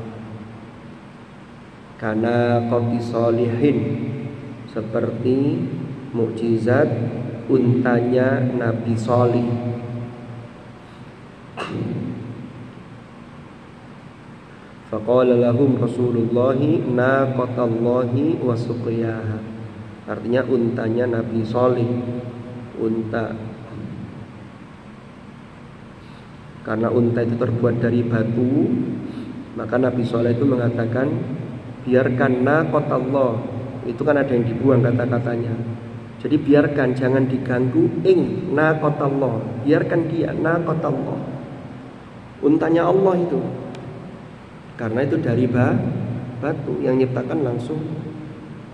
Karena qati solihin, seperti mukjizat untanya Nabi Salih. Faqala lahum Rasulullahi naqatallahi wa suqiyaha. Artinya untanya Nabi Salih, unta. Karena unta itu terbuat dari batu, maka Nabi Salih itu mengatakan, biarkan naqatallah. Itu kan ada yang dibuang kata-katanya. Jadi biarkan, jangan diganggu ing naqatallah. Biarkan dia naqatallah. Untanya Allah itu. Karena itu dari batu, yang nyiptakan langsung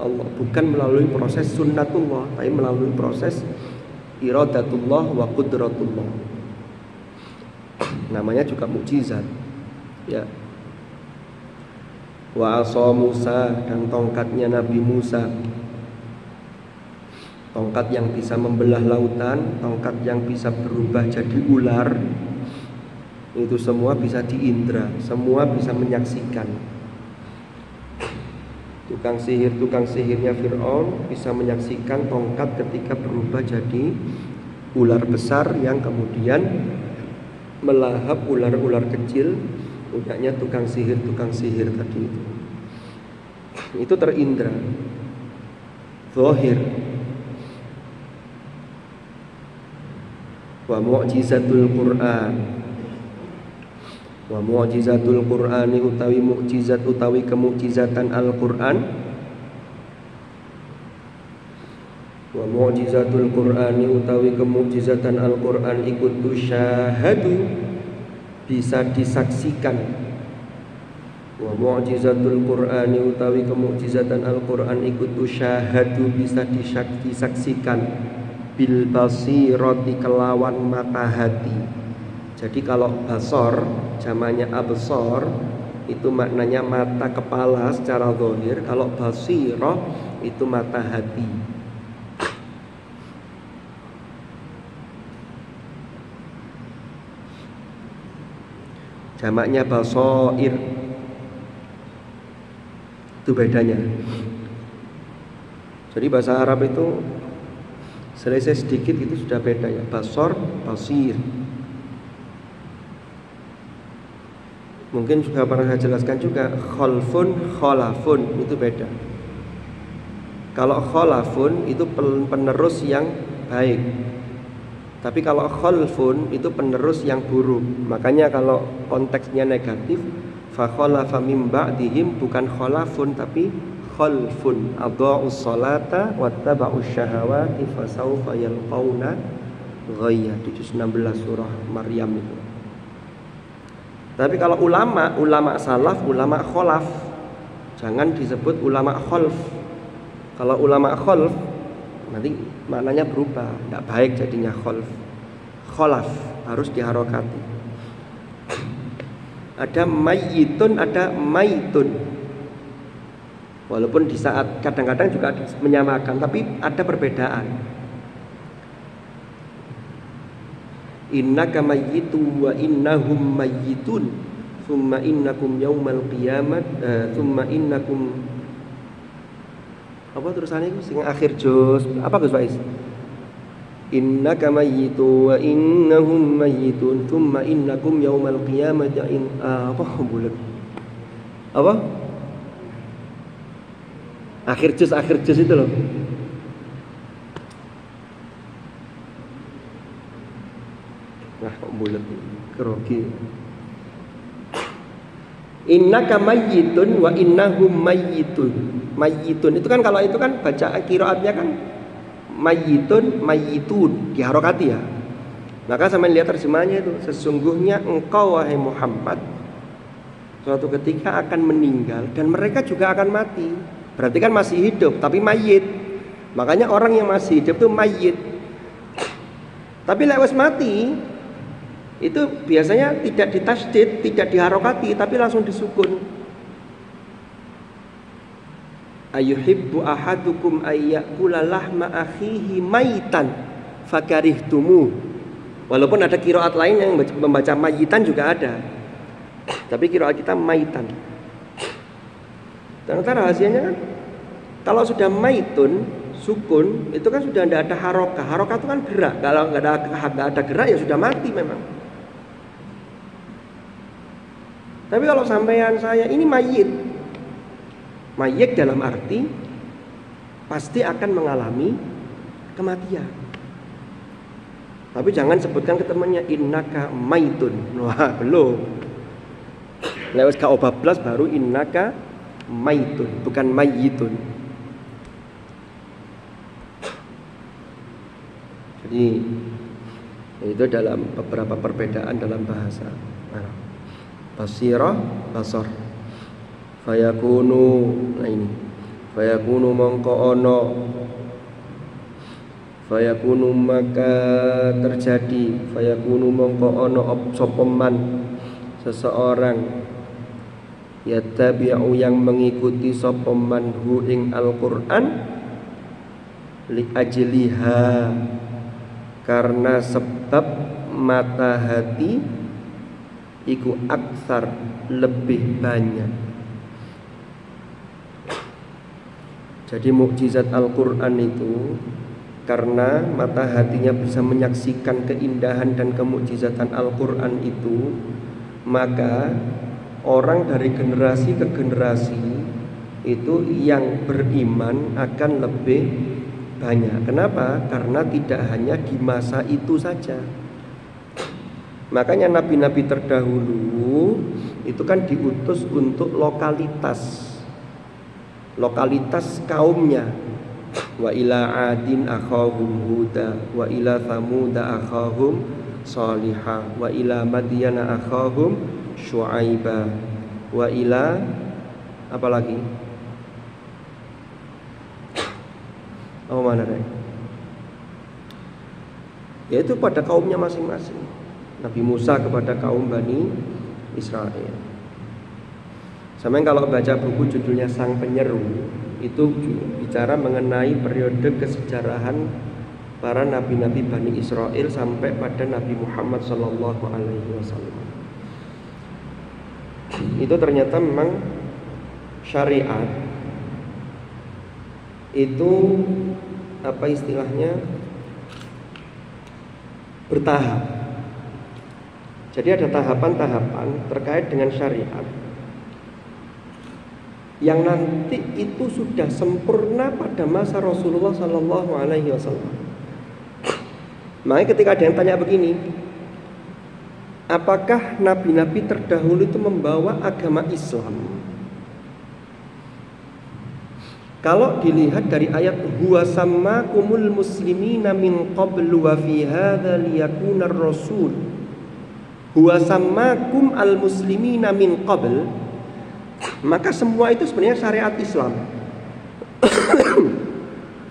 Allah, bukan melalui proses sunnatullah, tapi melalui proses iradatullah wa qudratullah. Namanya juga mukjizat. Ya. Wa asa Musa, dan tongkatnya Nabi Musa. Tongkat yang bisa membelah lautan, tongkat yang bisa berubah jadi ular. Itu semua bisa diindra, semua bisa menyaksikan. Tukang sihirnya Fir'aun bisa menyaksikan tongkat ketika berubah jadi ular besar yang kemudian melahap ular-ular kecil punyanya tukang sihir tadi itu. Itu terindra, zahir. Wa mu'jizatul Qur'an, wa mu'jizatul Qur'ani utawi mukjizat utawi kemukjizatan Al-Qur'an. Wa mu'jizatul Qur'ani utawi kemukjizatan Al-Qur'an ikut tusyahadu, bisa disaksikan. Wa mu'jizatul Qur'ani utawi kemukjizatan Al-Qur'an ikut tusyahadu, bisa disaksikan bil basirati, kelawan mata hati. Jadi kalau basor jamannya absor itu maknanya mata kepala secara zahir. Kalau basirah itu mata hati. Jamaknya basoir. Itu bedanya. Jadi bahasa Arab itu selesai sedikit itu sudah beda ya. Basor, basir. Mungkin juga pernah saya jelaskan juga, khalfun, khalafun itu beda. Kalau khalafun itu penerus yang baik. Tapi kalau khalfun itu penerus yang buruk. Makanya kalau konteksnya negatif, fa khalafa mim ba'dihim bukan khalafun tapi khalfun adha'us salata wattaba'us syahawati fasawfa yalqauna ghayya, 16 surah Maryam itu. Tapi kalau ulama salaf, ulama khalaf, jangan disebut ulama khalf. Kalau ulama khalf nanti maknanya berubah, tidak baik jadinya khalf. Khalaf harus diharokati. Ada mayyitun, ada maitun. Walaupun di saat kadang-kadang juga menyamakan, tapi ada perbedaan. Innaka mayyitu wa innahum mayyitun thumma innakum yaumal qiyamat thumma innakum apa terusannya itu sing akhir juz apa Gus Faiz? Innaka mayyitu wa innahum mayyitun thumma innakum yaumal qiyamati apa bulat apa akhir juz itu loh. Nah kok bulat kerogi. Innaka mayyitun wa innahum mayyitun. Mayyitun itu kan kalau itu kan baca qiraatnya kan mayyitun mayyitun diharokati ya. Maka sama lihat terjemahannya itu, sesungguhnya engkau wahai Muhammad suatu ketika akan meninggal dan mereka juga akan mati. Berarti kan masih hidup tapi mayyit. Makanya orang yang masih hidup itu mayyit. Tapi lewat mati itu biasanya tidak ditasdid, tidak diharokati, tapi langsung disukun. Ayuhibbu ahadukum ayyakula lahma akhihi maitan fakarihtumu. Walaupun ada qiraat lain yang membaca mayitan juga ada, tapi qiraat kita maitan. Ternyata rahasianya kan kalau sudah maitun sukun itu kan sudah tidak ada harokah. Harokah itu kan gerak. Kalau nggak ada gerak ya sudah mati memang. Tapi kalau sampean saya ini mayit dalam arti pasti akan mengalami kematian. Tapi jangan sebutkan ke temannya innaka maitun. Wah, belum. Lewat ka 14 baru innaka maitun, bukan mayitun. Jadi itu dalam beberapa perbedaan dalam bahasa Arab. Basirah, basar. Fayakunu, nah ini. Fayakunu mongko ono. Fayakunu maka terjadi. Fayakunu mongko ono sopeman seseorang yattabi'u yang mengikuti sopeman hu ing Al-Qur'an li ajliha karena sebab mata hati iku aksar lebih banyak. Jadi mukjizat Al-Quran itu karena mata hatinya bisa menyaksikan keindahan dan kemukjizatan Al-Quran itu, maka orang dari generasi ke generasi itu yang beriman akan lebih banyak. Kenapa? Karena tidak hanya di masa itu saja. Makanya nabi-nabi terdahulu itu kan diutus untuk lokalitas kaumnya. Wa ila adin akhahum huda wa ila thamuda akhahum salihah wa ila madyana akhahum syuaiba wa ila apa lagi? Oh mana deh? Yaitu pada kaumnya masing-masing. Nabi Musa kepada kaum Bani Israel. Sama kalau baca buku judulnya Sang Penyeru, itu bicara mengenai periode kesejarahan para nabi-nabi Bani Israel sampai pada Nabi Muhammad SAW. Itu ternyata memang syariat itu apa istilahnya, bertahap. Jadi ada tahapan-tahapan terkait dengan syariat yang nanti itu sudah sempurna pada masa Rasulullah Sallallahu Alaihi Wasallam. Makanya ketika ada yang tanya begini, apakah nabi-nabi terdahulu itu membawa agama Islam? Kalau dilihat dari ayat huwa sammakumul muslimina min qablu wa fi hadza liyakuna ar-rasul, huwa sammakum al-muslimina min qabl, maka semua itu sebenarnya syariat Islam.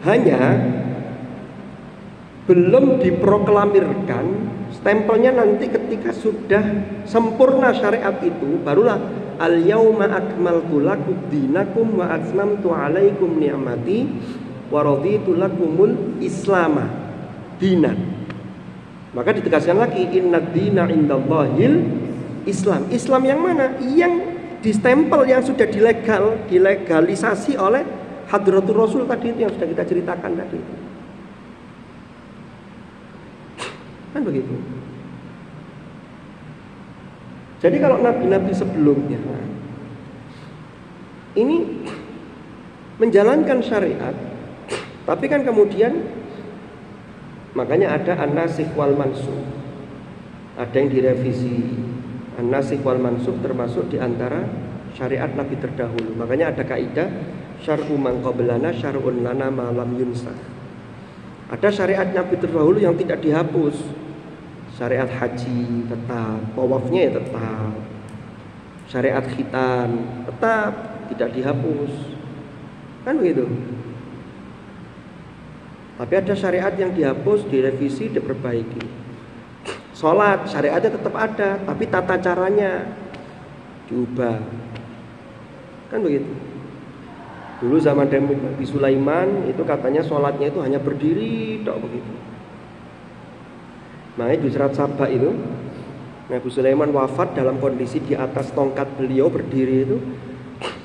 Hanya belum diproklamirkan, stempelnya nanti ketika sudah sempurna syariat itu, barulah al-yauma akmaltu lakum dinakum wa atmamtu alaikum ni'mati wa raditu lakumul islama dinan. Maka ditegaskan lagi innad dina indallahil Islam. Islam yang mana? Yang distempel, yang sudah dilegalisasi oleh Hadratul Rasul tadi itu, yang sudah kita ceritakan tadi itu. Kan begitu. Jadi kalau nabi-nabi sebelumnya ini menjalankan syariat, tapi kan kemudian makanya ada an-nasikh wal mansukh, ada yang direvisi. An-nasikh wal mansukh termasuk diantara syariat nabi terdahulu. Makanya ada kaidah syar'u man qablana syar'un lana ma lam yunsakh. Ada syariat nabi terdahulu yang tidak dihapus. Syariat haji tetap, tawafnya ya tetap. Syariat khitan tetap tidak dihapus. Kan begitu. Tapi ada syariat yang dihapus, direvisi, diperbaiki. Sholat, syariatnya tetap ada, tapi tata caranya diubah. Kan begitu. Dulu zaman Nabi Sulaiman itu katanya sholatnya itu hanya berdiri, tok begitu. Makanya di surat Saba itu Nabi Sulaiman wafat dalam kondisi di atas tongkat beliau berdiri itu,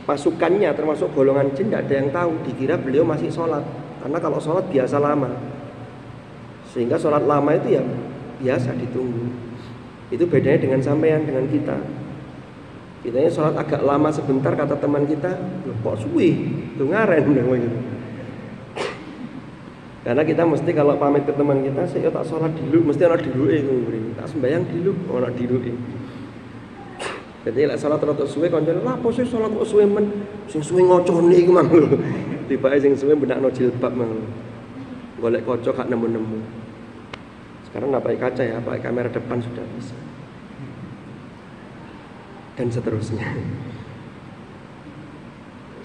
pasukannya termasuk golongan jin tidak ada yang tahu, dikira beliau masih sholat. Karena kalau sholat biasa lama, sehingga sholat lama itu ya biasa ditunggu. Itu bedanya dengan sampean, dengan kita. Kitanya sholat agak lama sebentar, kata teman kita, kok suwi, itu ngaren gitu. Karena kita mesti kalau pamit ke teman kita, saya tak sholat dulu, mesti ada dulu tak sembayang dulu, ada dulu. Jadi lek sholat rada suwe kancan, lah apa sih sholat kok suwe men, sing suwe ngocone iku mang lho. Tibake sing suwe benakno jilbab mang lho. Golek kaca gak nemu-nemu. Sekarang nggak pakai kaca ya, pakai kamera depan sudah bisa. Dan seterusnya.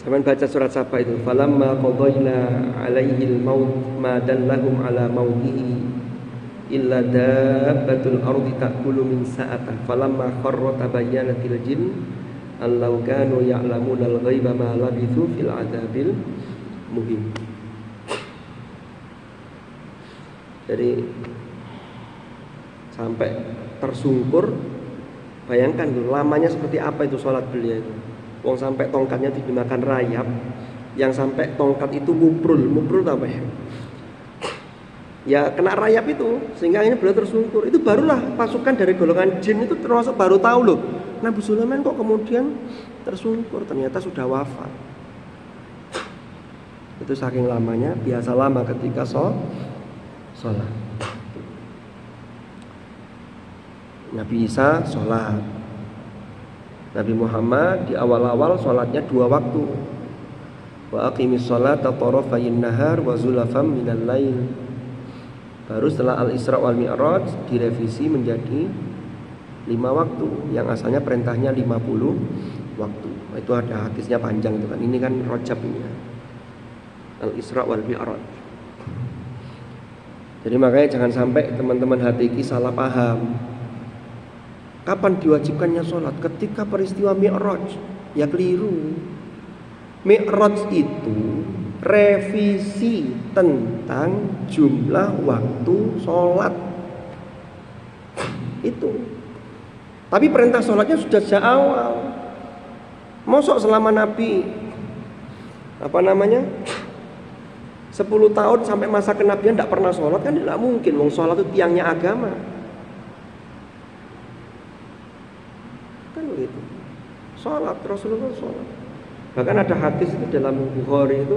Sampeyan baca surat Saba itu, falamma qadayna 'alaihil maut ma dallahum 'ala mautihi illa dabbatul ardi ta'kulu min sa'atah falamma kharra tabayyanatil jin allau kanu ya'lamuna al-ghaiba ma labithu fil 'adzabil muhim. Jadi sampai tersungkur, bayangkan dulu lamanya seperti apa itu sholat beliau itu. Wong sampai tongkatnya digunakan rayap, yang sampai tongkat itu muprul apa ya? Ya kena rayap itu, sehingga ini beliau tersungkur. Itu barulah pasukan dari golongan jin itu termasuk baru tahu loh, Nabi Sulaiman kok kemudian tersungkur, ternyata sudah wafat. Itu saking lamanya, biasa lama ketika sholat. Nabi Isa sholat, Nabi Muhammad di awal-awal sholatnya 2 waktu. Wa aqimis sholata tarafayin nahar wa zulafam minal lail. Baru setelah Al-Isra wal Mi'raj direvisi menjadi 5 waktu, yang asalnya perintahnya 50 waktu. Itu ada hadisnya panjang itu kan. Ini kan Rajab ini ya. Al-Isra wal Mi'raj. Jadi makanya jangan sampai teman-teman HTQ salah paham. Kapan diwajibkannya sholat? Ketika peristiwa Mi'raj. Ya keliru. Mi'raj itu revisi tentang jumlah waktu sholat. Itu. Tapi perintah sholatnya sudah sejak awal. Mosok selama Nabi 10 tahun sampai masa kenabian tidak pernah sholat kan tidak mungkin. Wong sholat itu tiangnya agama. Kan begitu. Sholat, Rasulullah sholat. Bahkan ada hadis itu dalam Bukhari itu,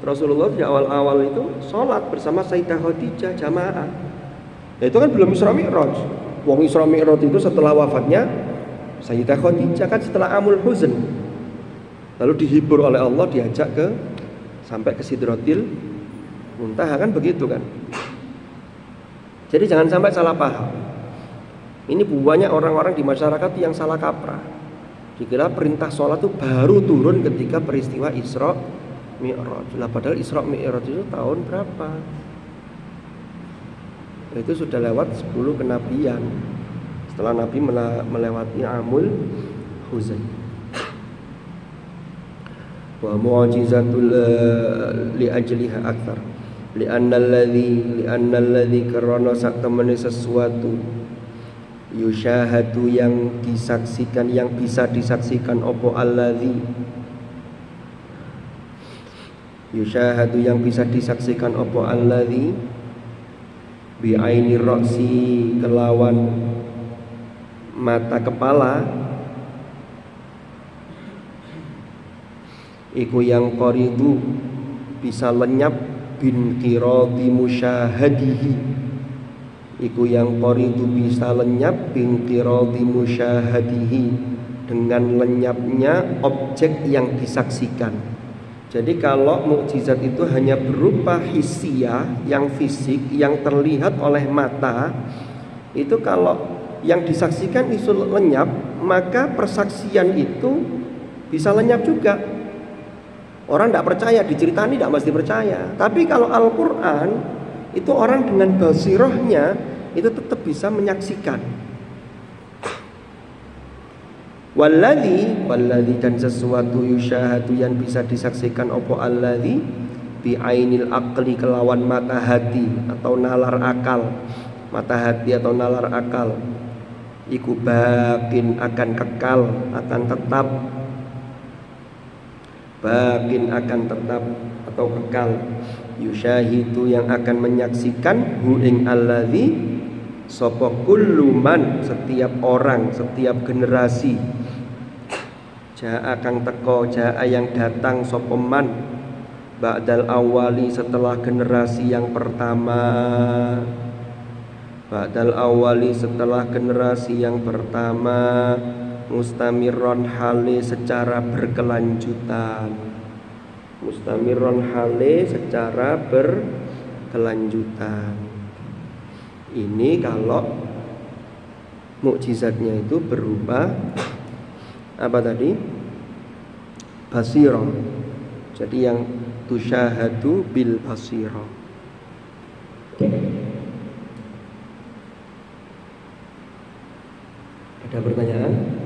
Rasulullah di awal-awal itu sholat bersama Sayyidah Khadijah jamaah. Nah, itu kan belum Isra Mi'raj. Wong Isra Mi'raj itu setelah wafatnya Sayyidah Khadijah, kan setelah Amul Huzn. Lalu dihibur oleh Allah, diajak sampai ke Sidratil Muntaha, kan begitu kan. Jadi jangan sampai salah paham. Ini banyak orang-orang di masyarakat yang salah kaprah. Dikira perintah sholat itu baru turun ketika peristiwa Isra Mi'raj. Lah padahal Isra Mi'raj itu tahun berapa? Itu sudah lewat 10 kenabian. Setelah Nabi melewati Amul Huzn. Wa mu'jizatul li ajliha akthar. Li'anna alladhi karana sak temene sesuatu yusyahadu yang disaksikan, yang bisa disaksikan opo alladhi, yusyahadu yang bisa disaksikan opo alladhi bi'aini ra'si, kelawan mata kepala, iku yang qaridu bisa lenyap bin qiradi musyahadihi, iku yang qaridu bisa lenyap bin qiradi musyahadihi, dengan lenyapnya objek yang disaksikan. Jadi kalau mukjizat itu hanya berupa hissiyah, yang fisik, yang terlihat oleh mata, itu kalau yang disaksikan itu lenyap, maka persaksian itu bisa lenyap juga. Orang tidak percaya, diceritani tidak mesti percaya. Tapi kalau Al-Quran, itu orang dengan basirohnya itu tetap bisa menyaksikan. Walladhi dan sesuatu yusyahadu yang bisa disaksikan opo alladhi bi'ainil aqli, kelawan mata hati atau nalar akal. Mata hati atau nalar akal iku bakin, akan kekal, akan tetap. Bakin, akan tetap atau kekal. Yusyahidu yang akan menyaksikan hu ing alladzi sapa kullu man, setiap orang, setiap generasi. Jaa kang teko, jaa yang datang sapa man ba'dal awali, setelah generasi yang pertama. Ba'dal awali, setelah generasi yang pertama. Mustamirron hale, secara berkelanjutan. Mustamirron hale, secara berkelanjutan. Ini kalau mukjizatnya itu berupa apa tadi? Basirah. Jadi yang tusyahadu bil basirah. Ada pertanyaan?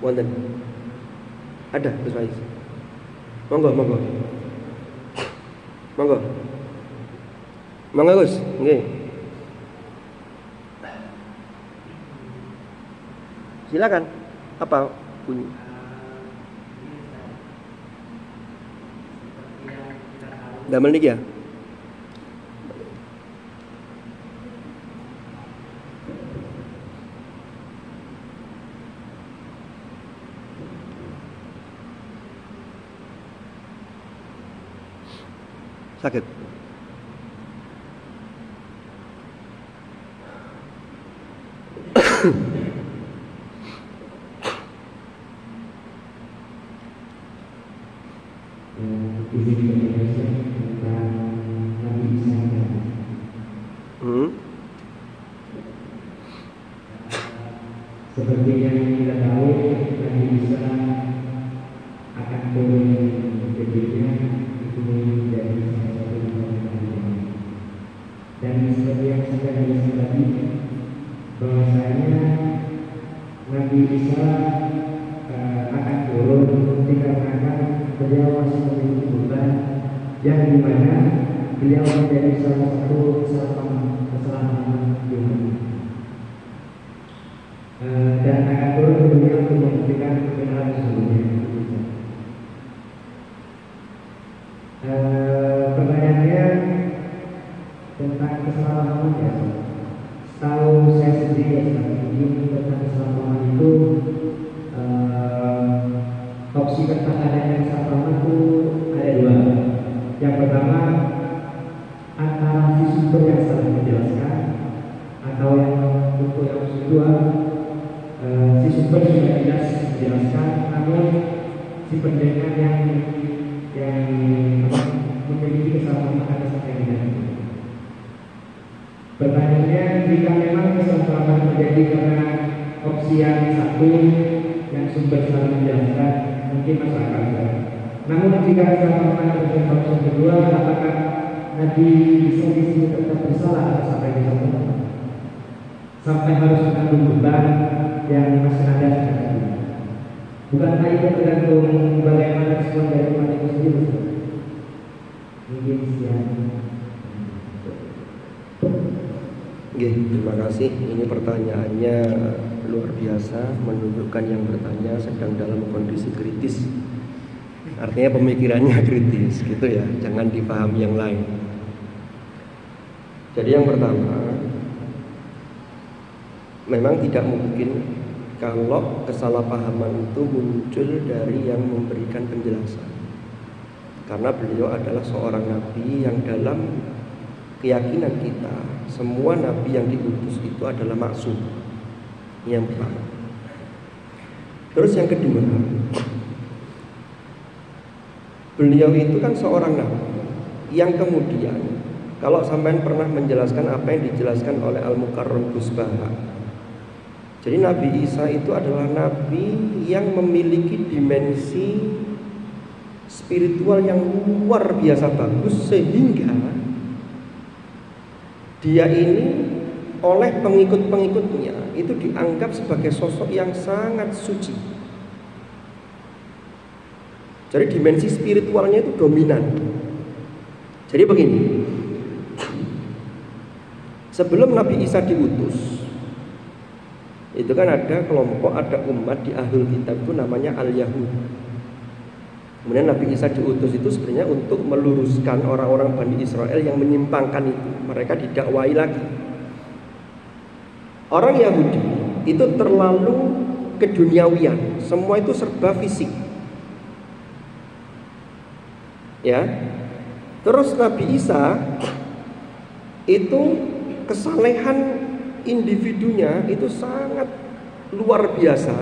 Wonten. Ada Gus Faiz. Monggo. Monggo Gus, nggih. Silakan. Apa bunyi? Damel niki ya? Sakit. Seperti yang kita tahu, Nabi Isa akan turun ke dunia itu menjadi salah satu orang. Dan seperti yang sudah dijelaskan tadi, bahwasanya Nabi Isa akan turun dikarenakan beliau masih memiliki beban yang dimana beliau menjadi salah satu kesalahan tentang kesalahpahaman ya. Tahu saya sendiri ya, ini tentang kesalahpahaman itu opsi pertahanan kesalahpahaman itu ada dua. Yang pertama, antara si sumber yang salah menjelaskan, atau yang untuk yang kedua, si sumber sudah jelas menjelaskan, namun si pendengar yang memiliki kesalahan akan sampai dengan itu. Pertanyaannya, jika memang kesalahan terjadi karena opsi yang satu yang sumber salah menjelaskan, mungkin masuk akal. Namun jika kesalahan terjadi pada opsi yang kedua, apakah Nabi bisa tetap bersalah atau sampai di sana? Sampai harus menanggung beban yang masih ada sekarang. Bukankah itu tergantung bagaimana respon dari umat itu sendiri? Mungkin sekian. Oke, terima kasih. Ini pertanyaannya luar biasa, menunjukkan yang bertanya sedang dalam kondisi kritis. Artinya pemikirannya kritis, gitu ya. Jangan dipahami yang lain. Jadi yang pertama, memang tidak mungkin kalau kesalahpahaman itu muncul dari yang memberikan penjelasan. Karena beliau adalah seorang nabi yang dalam keyakinan kita, semua nabi yang diutus itu adalah maksum. Yang pertama. Terus yang kedua, beliau itu kan seorang nabi yang kemudian, kalau sampean pernah menjelaskan apa yang dijelaskan oleh Al-Mukarram Gus Baha, jadi Nabi Isa itu adalah nabi yang memiliki dimensi spiritual yang luar biasa bagus, sehingga dia ini oleh pengikut-pengikutnya itu dianggap sebagai sosok yang sangat suci. Jadi dimensi spiritualnya itu dominan. Jadi begini, sebelum Nabi Isa diutus, itu kan ada kelompok, ada umat di ahlul kitab itu namanya Al-Yahud. Kemudian Nabi Isa diutus itu sebenarnya untuk meluruskan orang-orang Bani Israel yang menyimpangkan itu. Mereka didakwai lagi. Orang Yahudi itu terlalu keduniawian, semua itu serba fisik. Ya. Terus Nabi Isa itu kesalehan individunya itu sangat luar biasa,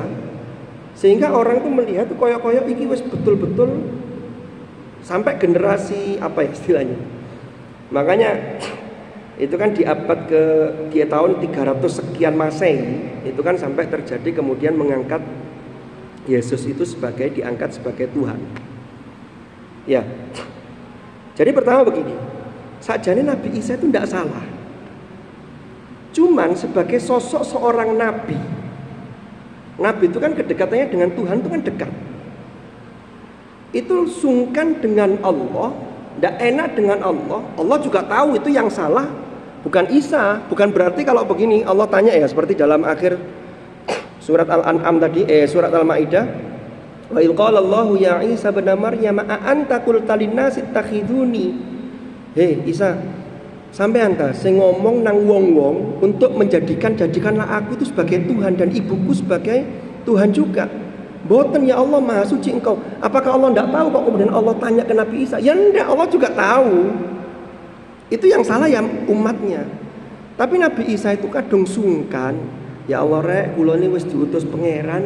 sehingga orang itu melihat koyok-koyok iki wis betul-betul sampai generasi apa ya istilahnya. Makanya itu kan di abad di tahun 300 sekian Masehi itu kan sampai terjadi kemudian mengangkat Yesus itu diangkat sebagai Tuhan. Ya. Jadi pertama begini, sajane Nabi Isa itu tidak salah. Cuman sebagai sosok seorang nabi, nabi itu kan kedekatannya dengan Tuhan itu kan dekat. Itu sungkan dengan Allah, tidak enak dengan Allah. Allah juga tahu itu yang salah bukan Isa. Bukan berarti kalau begini Allah tanya ya, seperti dalam akhir surat Al-An'am tadi, surat Al-Maidah, wa idh qala Allahu ya Isa ibn Maryam a anta qulta lin-nasi ittakhiduni. Hei Isa, sampean ta sing ngomong nang wong-wong untuk jadikanlah aku itu sebagai Tuhan dan ibuku sebagai Tuhan juga. Boten ya Allah Maha Suci Engkau. Apakah Allah tidak tahu kok kemudian Allah tanya ke Nabi Isa? Ya enggak, Allah juga tahu. Itu yang salah ya umatnya. Tapi Nabi Isa itu kadung sungkan. Ya Allah rek, kula ini wis diutus pangeran,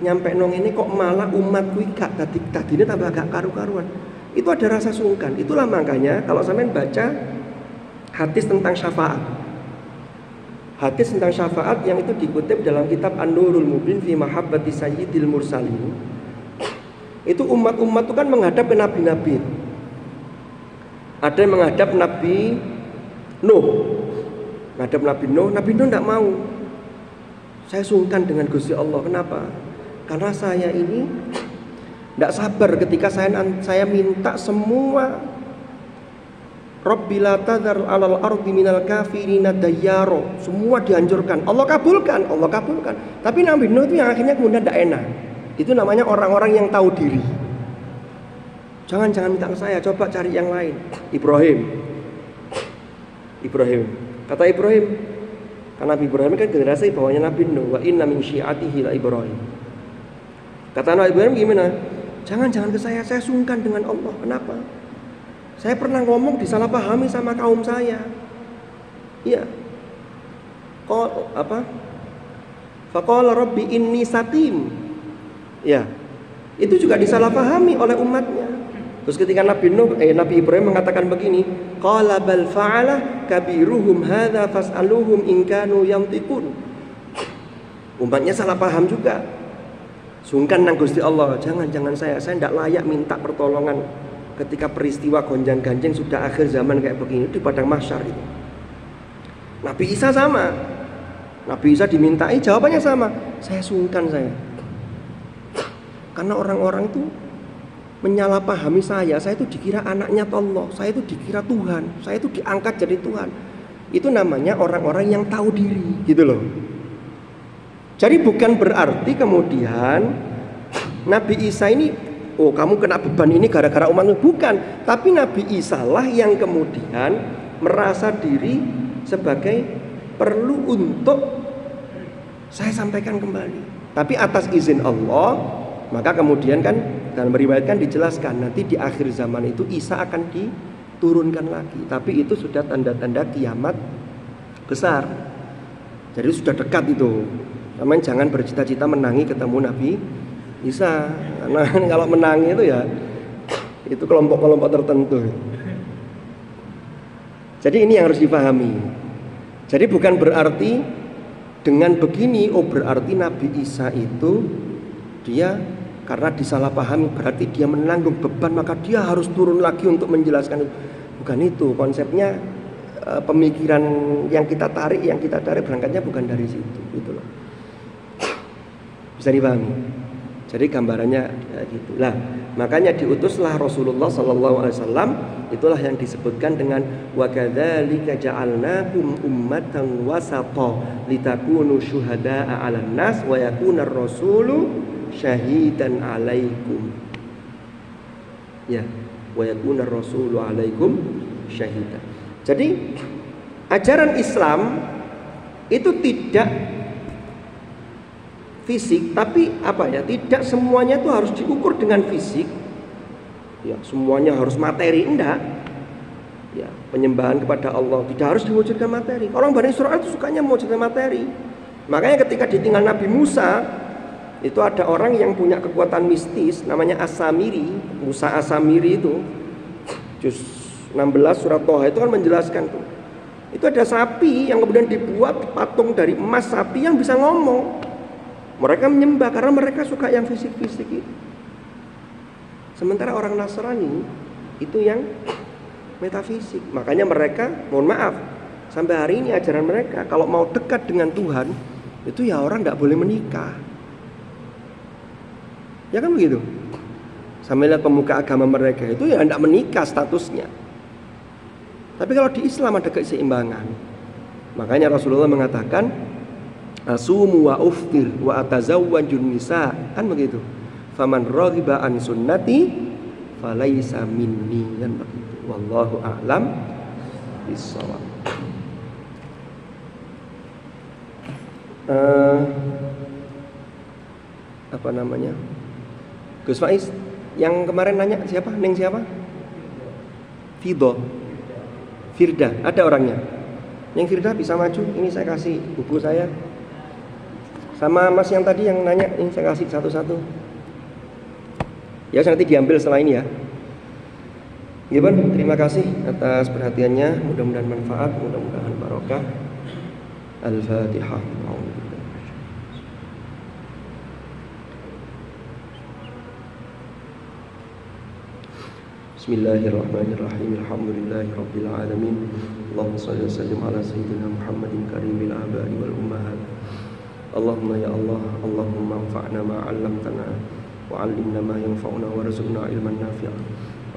nyampe nong ini kok malah umatku gak tadine tambah gak karu-karuan. Itu ada rasa sungkan. Itulah makanya kalau sampean baca hadis tentang syafaat. Hadis tentang syafaat yang itu dikutip dalam kitab An-Nurul Mubin fi Mahabbati Sayyidil Mursalin. Itu umat-umat itu kan menghadap ke nabi-nabi. Ada yang menghadap Nabi Nuh. Menghadap Nabi Nuh tidak mau. Saya sungkan dengan Gusti Allah. Kenapa? Karena saya ini tidak sabar ketika saya minta semua Rabbi la tadhar 'alal ardi minal kafirina dayyaro, semua dihancurkan. Allah kabulkan. Tapi Nabi Nuh itu yang akhirnya kemudian tidak enak. Itu namanya orang-orang yang tahu diri. Jangan minta ke saya, coba cari yang lain. Ibrahim. Ibrahim. Kata Ibrahim, karena Nabi Ibrahim kan generasi bawahnya Nabi Nuh. Wa inna min syi'atihi la Ibrahim. Kata Nabi Ibrahim gimana? Jangan ke saya sungkan dengan Allah. Kenapa? Saya pernah ngomong disalahpahami sama kaum saya. Iya. Faqala rabbi inni satim. Ya. Itu juga disalahpahami oleh umatnya. Terus ketika Nabi Ibrahim mengatakan begini, qala bal fa'ala kabiruhum hadza fas'aluhum in kanu yantiqun. Umatnya salah paham juga. Sungkan nang Gusti Allah, jangan saya tidak layak minta pertolongan ketika peristiwa gonjang-ganjing sudah akhir zaman kayak begini di padang mahsyar itu. Nabi Isa sama. Nabi Isa dimintai jawabannya sama. Saya sungkan saya. Karena orang-orang itu menyalahpahami saya itu dikira anaknya Allah, saya itu dikira Tuhan, saya itu diangkat jadi Tuhan. Itu namanya orang-orang yang tahu diri, gitu loh. Jadi bukan berarti kemudian Nabi Isa ini, oh kamu kena beban ini gara-gara umatmu, bukan. Tapi Nabi Isa lah yang kemudian merasa diri sebagai perlu untuk saya sampaikan kembali. Tapi atas izin Allah, maka kemudian kan dalam meriwayatkan dijelaskan nanti di akhir zaman itu Isa akan diturunkan lagi. Tapi itu sudah tanda-tanda kiamat besar. Jadi sudah dekat itu. Namanya jangan bercita-cita menangi ketemu Nabi Isa. Karena kalau menangi itu ya itu kelompok-kelompok tertentu. Jadi ini yang harus dipahami. Jadi bukan berarti dengan begini berarti Nabi Isa itu dia karena disalahpahami berarti dia menanggung beban maka dia harus turun lagi untuk menjelaskan itu. Bukan itu konsepnya. Pemikiran yang kita tarik berangkatnya bukan dari situ, gitu loh. Bisa dipahami. Jadi gambarannya ya gitu. Lah, makanya diutuslah Rasulullah sallallahu alaihi wasallam, itulah yang disebutkan dengan wa kadzalika ja'alnakum ummatan wasata litakunu syuhada'a 'alan nas wa yakunar rasulu syahidan 'alaikum. Ya, wa yakunar rasulu 'alaikum syahidan. Jadi ajaran Islam itu tidak fisik, tapi tidak semuanya itu harus diukur dengan fisik. Ya, semuanya harus materi, enggak. Ya, penyembahan kepada Allah tidak harus diwujudkan materi. Orang Bani Israil itu sukanya mewujudkan materi. Makanya ketika ditinggal Nabi Musa, itu ada orang yang punya kekuatan mistis namanya As-Samiri. Musa As-Samiri itu juz 16 surat Toha itu kan menjelaskan tuh. Itu ada sapi yang kemudian dibuat patung dari emas sapi yang bisa ngomong. Mereka menyembah karena mereka suka yang fisik-fisik itu. Sementara orang Nasrani itu yang metafisik. Makanya mereka, mohon maaf, sampai hari ini ajaran mereka kalau mau dekat dengan Tuhan itu ya orang tidak boleh menikah. Ya kan begitu. Sampai lihat pemuka agama mereka itu ya tidak menikah statusnya. Tapi kalau di Islam ada keseimbangan. Makanya Rasulullah mengatakan asumu wa uftir wa atazawwajun nisa, kan begitu. Faman raghiba an sunnati falaisa minni, kan begitu. Wallahu a'lam bissawab. Apa namanya? Gus Faiz yang kemarin nanya siapa? Neng siapa? Firda, ada orangnya. Yang Firda bisa maju, ini saya kasih buku saya. Sama Mas yang tadi yang nanya, ini saya kasih satu-satu. Ya nanti diambil setelah ini ya. Gimana? Terima kasih atas perhatiannya. Mudah-mudahan manfaat, mudah-mudahan barokah. Al-Fatihah. Bismillahirrahmanirrahim. Alhamdulillahirabbil alamin. Allahumma shalli wa sallim ala sayyidina Muhammadin karimil aba'i wal ummahat. Allahumma ya Allah, Allahumma anfa'na ma 'allamtana wa 'allimna ma yanfa'una warzuqna ilman nafi'an.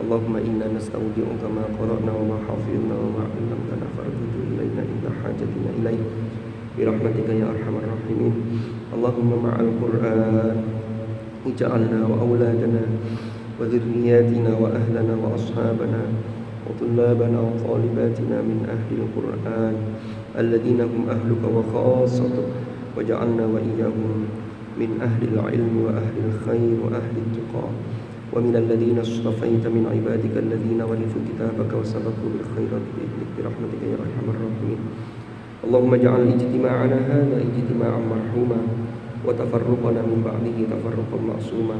Allahumma inna nastaudi'uka ma qara'na wa ma hafidhna wa ma 'allamtana farduhu ilaina inda hajatina ilaih bi rahmatika ya arhamar rahimin. Allahumma ma'al Qur'an ij'alna wa auladana wa dhurriyyatina wa ahlana wa ashabana وطلابنا وطالباتنا من أهل القرآن الذين هم أهلك وخاصتك وجعلنا وإياهم من أهل العلم وأهل الخير وأهل التقى ومن الذين اصطفيت من عبادك الذين ورثوا كتابك وسبقوا بالخيرات بإذنك برحمتك يا أرحم الراحمين. اللهم اجعل اجتماعنا هذا اجتماعا مرحوما وتفرقنا من بعده تفرقا معصوما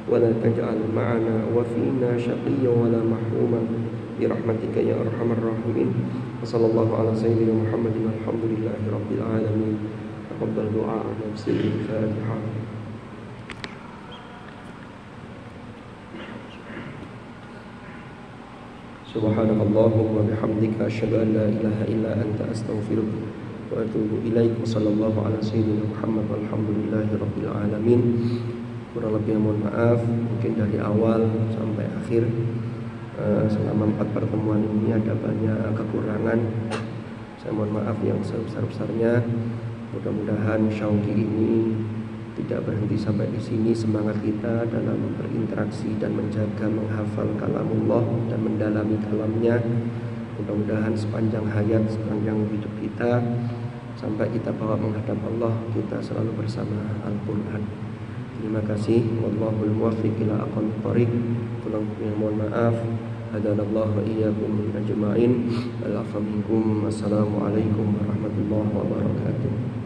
ولا تجعل معنا وفينا شقيا ولا محروما برحمتك يا أرحم الراحمين. وصلى الله على سيدنا محمد والحمد لله رب العالمين. تقبل دعاء نفسي الفاتحة. سبحانك اللهم وبحمدك أشهد أن لا إله إلا أنت أستغفرك وأتوب إليك. وصلى الله على سيدنا محمد والحمد لله رب العالمين. Kurang lebih mohon maaf, mungkin dari awal sampai akhir selama 4 pertemuan ini ada banyak kekurangan. Saya mohon maaf yang sebesar-besarnya. Mudah-mudahan Syauqi ini tidak berhenti sampai di sini. Semangat kita dalam berinteraksi dan menjaga menghafal kalamullah dan mendalami kalamnya. Mudah-mudahan sepanjang hayat, sepanjang hidup kita sampai kita bawa menghadap Allah, kita selalu bersama Al-Quran. Terima kasih. Wallahul muwaffiq ila aqwamit thoriq. Kurang mohon maaf. Hadanallahu wa iyyakum ajma'in. Al-afwa minkum. Wassalamualaikum warahmatullahi wabarakatuh.